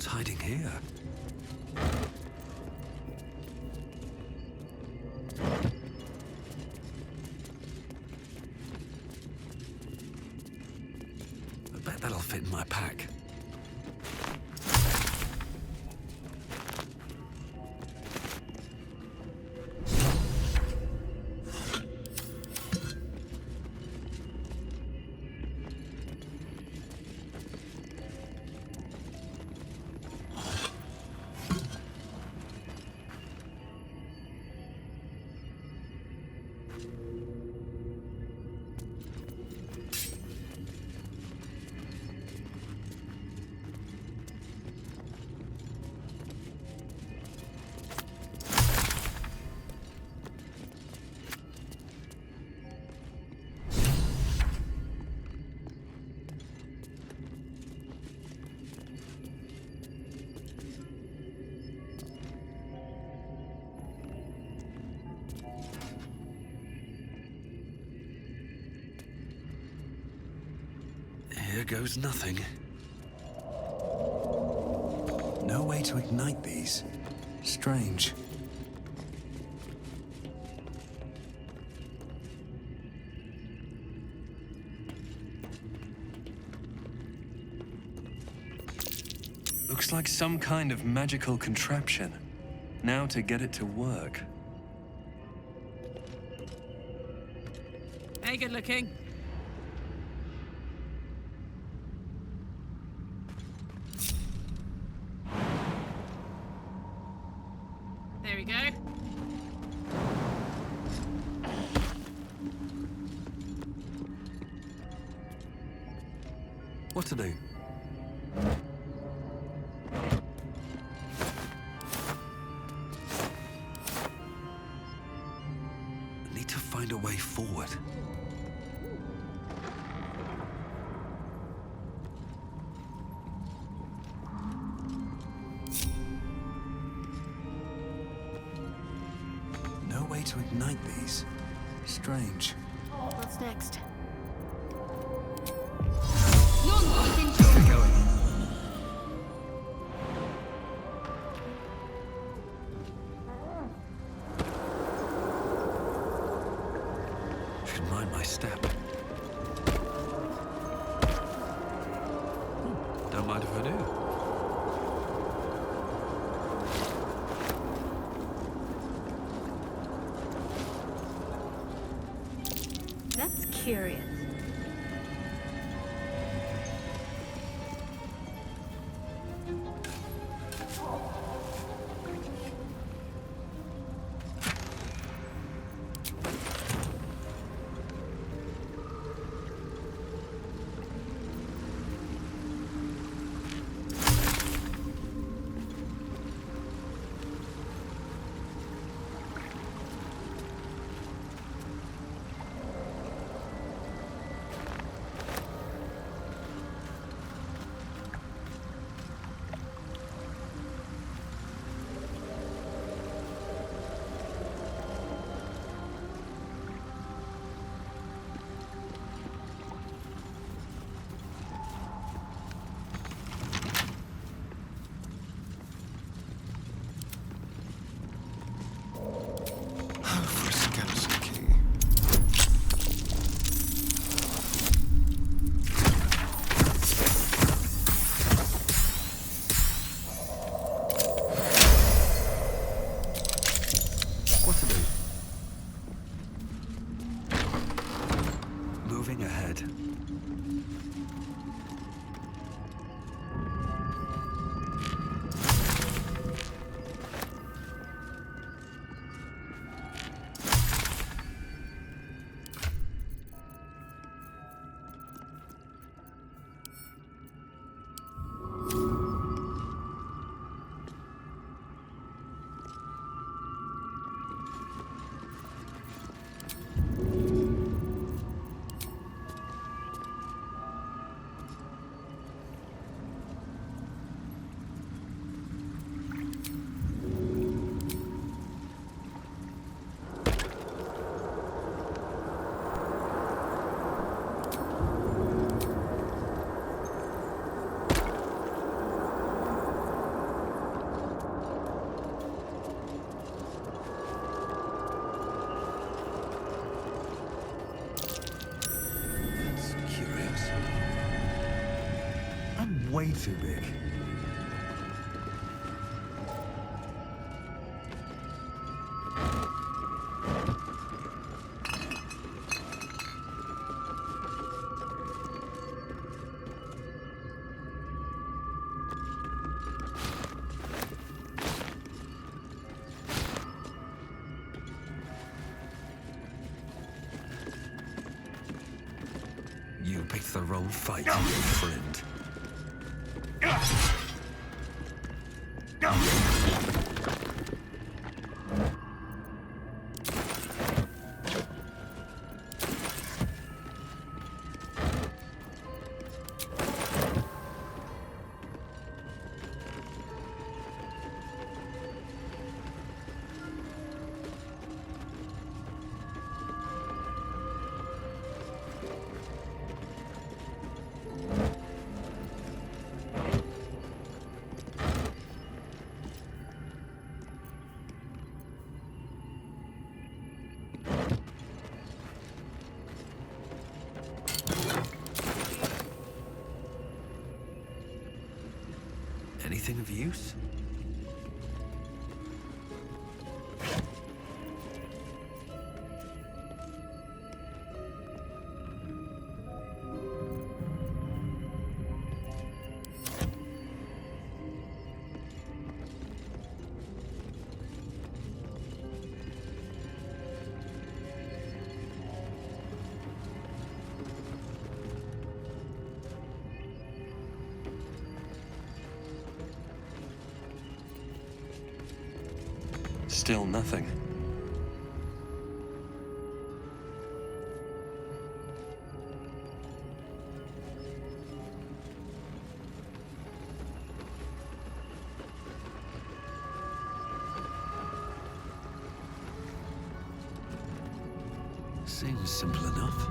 Hiding here? I bet that'll fit in my pack. Here goes nothing. No way to ignite these. Strange. Looks like some kind of magical contraption. Now to get it to work. Hey, good looking. There we go. What to do? I need to find a way forward. to ignite these. Strange. What's next? Get going. Should mind my step. Don't mind if I do. That's curious. Way too big. You picked the wrong fight, friend. Anything of use? Still nothing. Seems simple enough.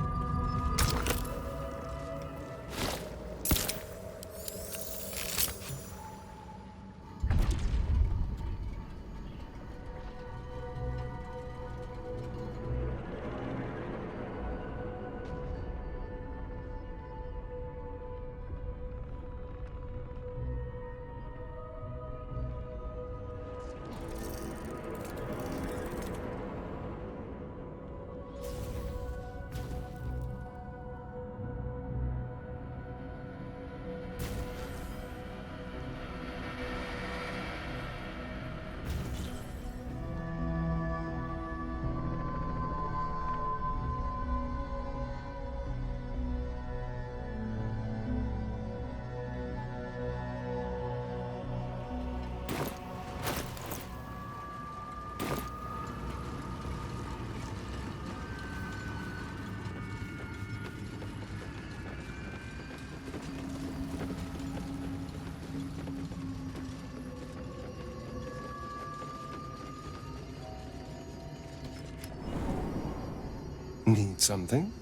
Need something?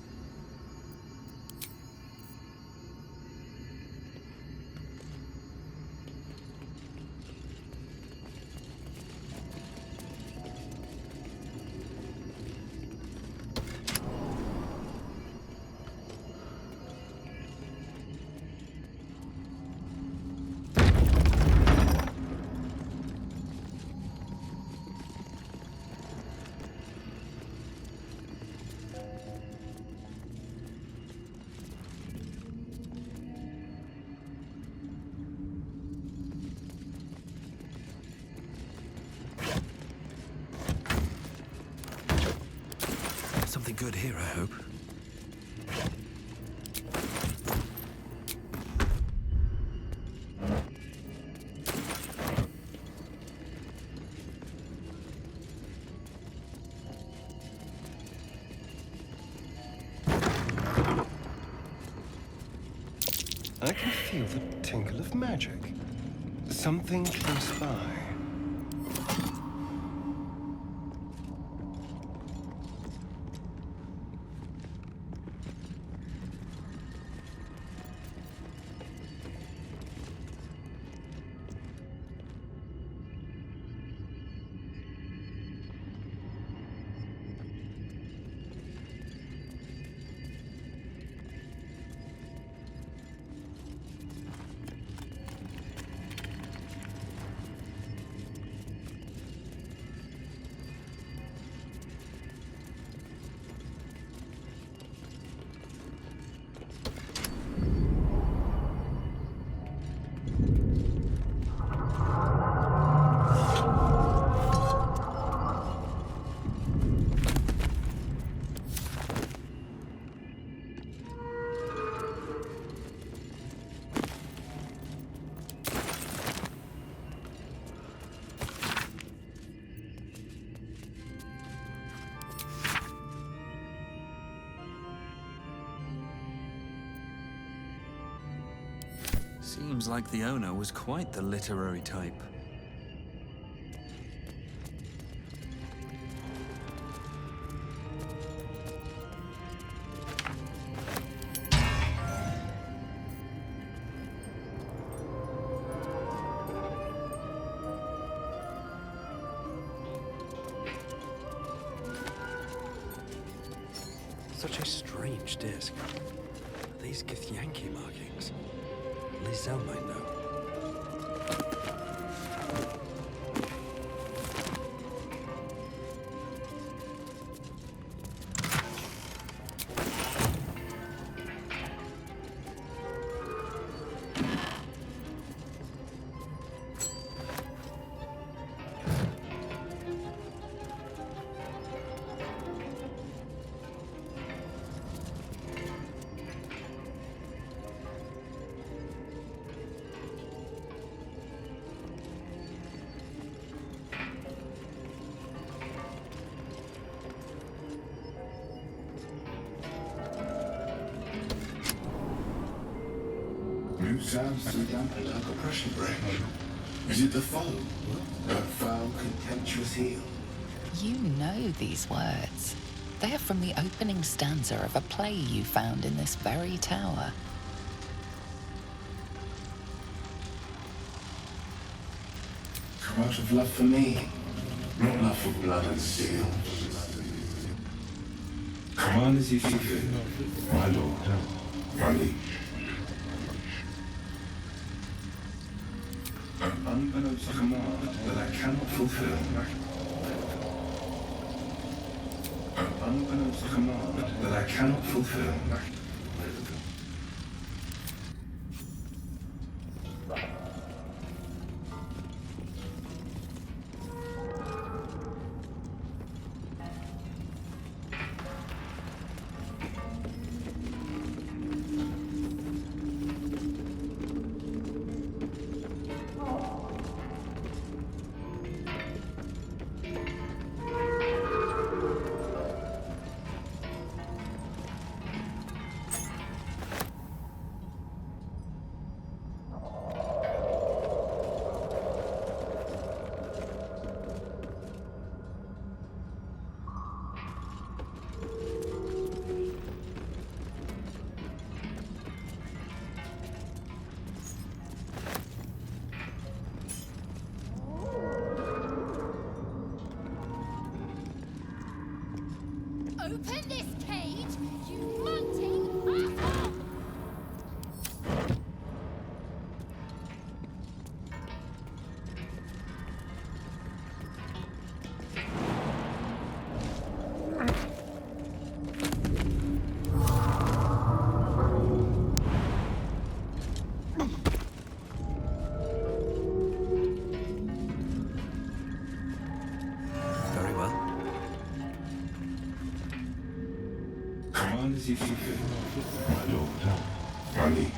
Something good here, I hope. I can feel the tinkle of magic. Something close by. Seems like the owner was quite the literary type. Such a strange disc. Are these Githyanki markings? Lizelle might know. New sounds to dampen like oppression break. Is it the foe? That foul, contemptuous heel? You know these words. They are from the opening stanza of a play you found in this very tower. Come out of love for me, not love for blood and steel. Command as you see fit, my lord, my liege. An unbeknownst command that I cannot fulfill. An unbeknownst command that I cannot fulfill. Open this cage, you munting asshole! Very well. Command as you see fit, my lord, my liege.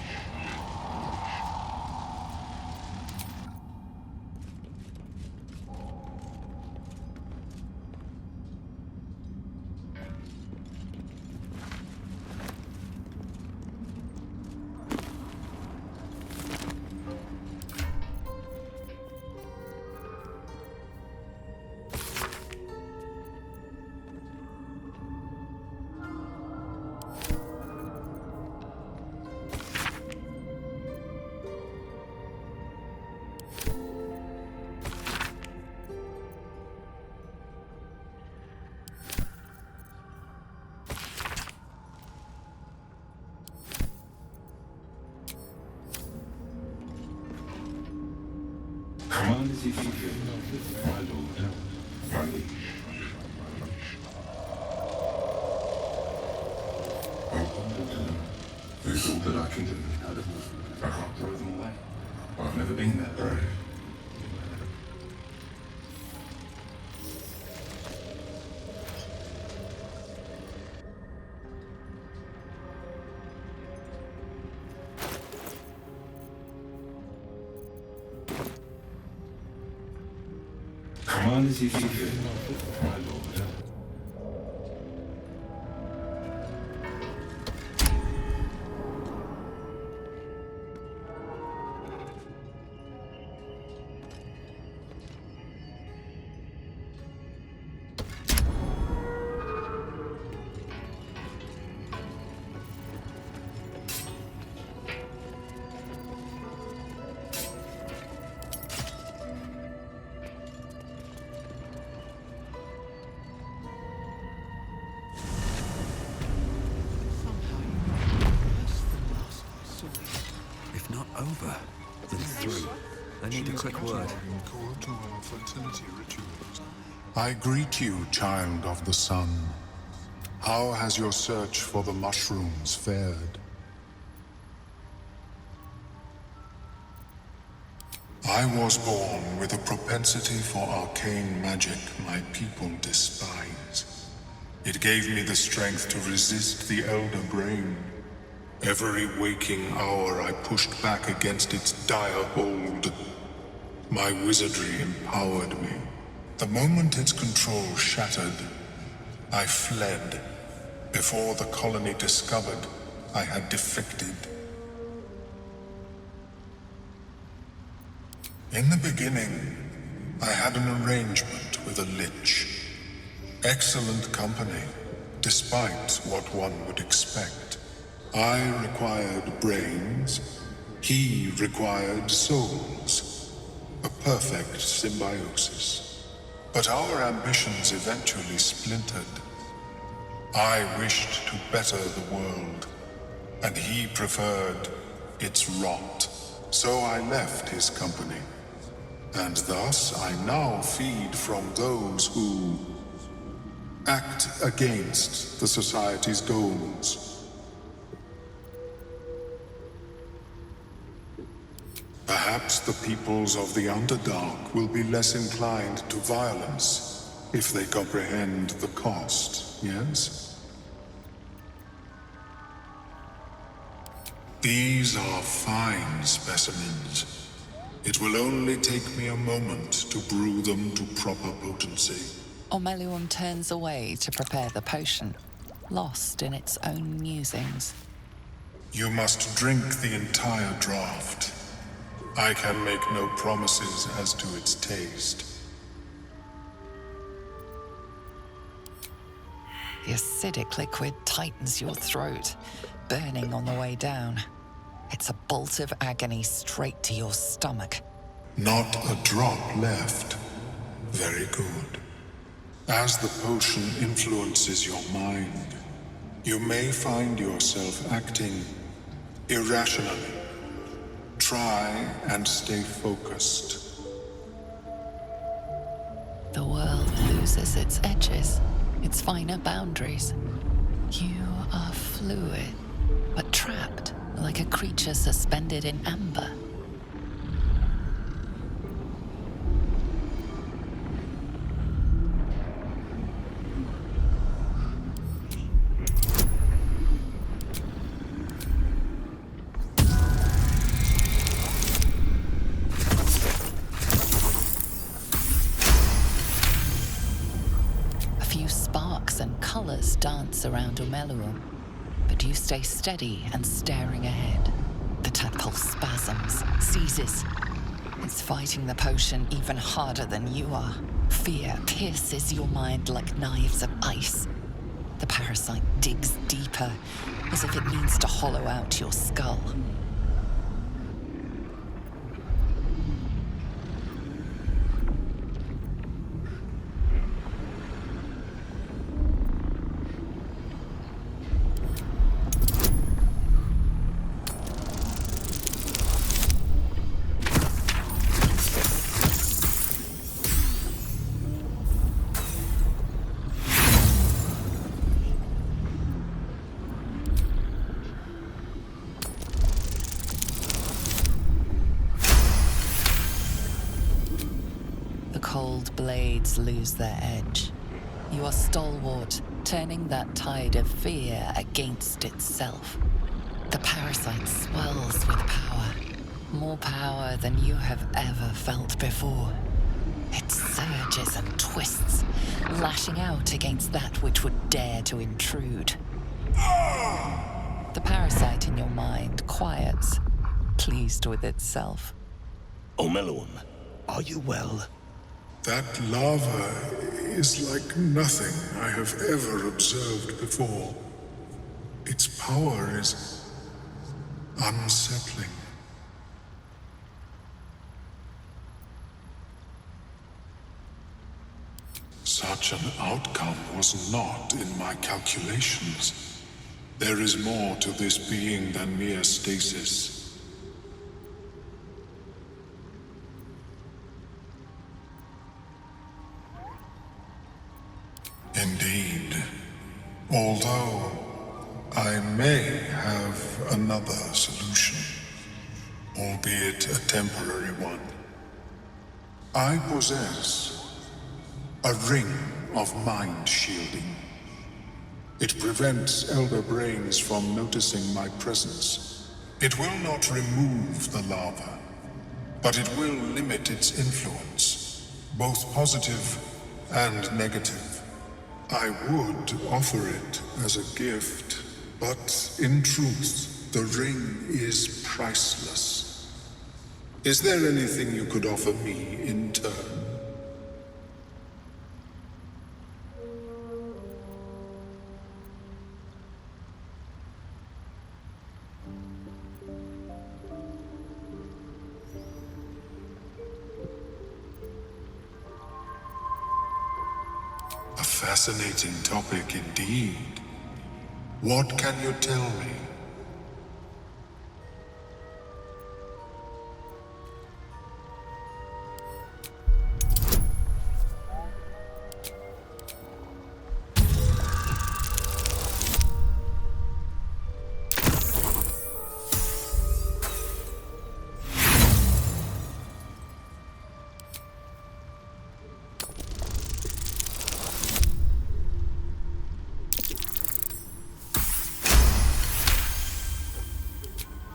Command as you see fit, my lord, my liege. There's all that I can do. I can't throw them away. I've never been that brave. Command as you see fit, my lord. If not over, then through. I need a quick word. I greet you, child of the sun. How has your search for the mushrooms fared? I was born with a propensity for arcane magic my people despise. It gave me the strength to resist the elder brain. Every waking hour I pushed back against its dire hold. My wizardry empowered me. The moment its control shattered, I fled. Before the colony discovered I had defected. In the beginning, I had an arrangement with a lich. Excellent company, despite what one would expect. I required brains, he required souls. A perfect symbiosis. But our ambitions eventually splintered. I wished to better the world, and he preferred its rot. So I left his company, and thus I now feed from those who act against the society's goals. Perhaps the peoples of the Underdark will be less inclined to violence if they comprehend the cost, yes? These are fine specimens. It will only take me a moment to brew them to proper potency. Omeluum turns away to prepare the potion, lost in its own musings. You must drink the entire draught. I can make no promises as to its taste. The acidic liquid tightens your throat, burning on the way down. It's a bolt of agony straight to your stomach. Not a drop left. Very good. As the potion influences your mind, you may find yourself acting irrationally. Try and stay focused. The world loses its edges, its finer boundaries. You are fluid, but trapped like a creature suspended in amber. Colors dance around Omeluum, but you stay steady and staring ahead. The tadpole spasms, seizes. It's fighting the potion even harder than you are. Fear pierces your mind like knives of ice. The parasite digs deeper, as if it means to hollow out your skull. Blades lose their edge. You are stalwart, turning that tide of fear against itself. The parasite swells with power, more power than you have ever felt before. It surges and twists, lashing out against that which would dare to intrude. The parasite in your mind quiets, pleased with itself. Omeluum, are you well? That lava is like nothing I have ever observed before. Its power is unsettling. Such an outcome was not in my calculations. There is more to this being than mere stasis. Indeed. Although I may have another solution, albeit a temporary one. I possess a ring of mind shielding. It prevents elder brains from noticing my presence. It will not remove the lava, but it will limit its influence, both positive and negative. I would offer it as a gift, but in truth, the ring is priceless. Is there anything you could offer me in turn? A fascinating topic indeed. What can you tell me?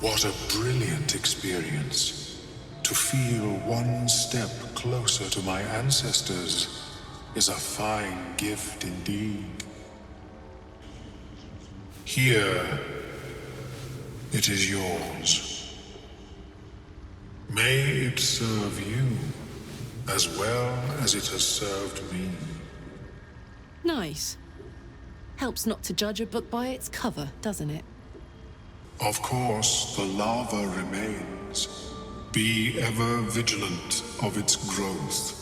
What a brilliant experience. To feel one step closer to my ancestors is a fine gift indeed. Here, it is yours. May it serve you as well as it has served me. Nice. Helps not to judge a book by its cover, doesn't it? Of course, the lava remains. Be ever vigilant of its growth.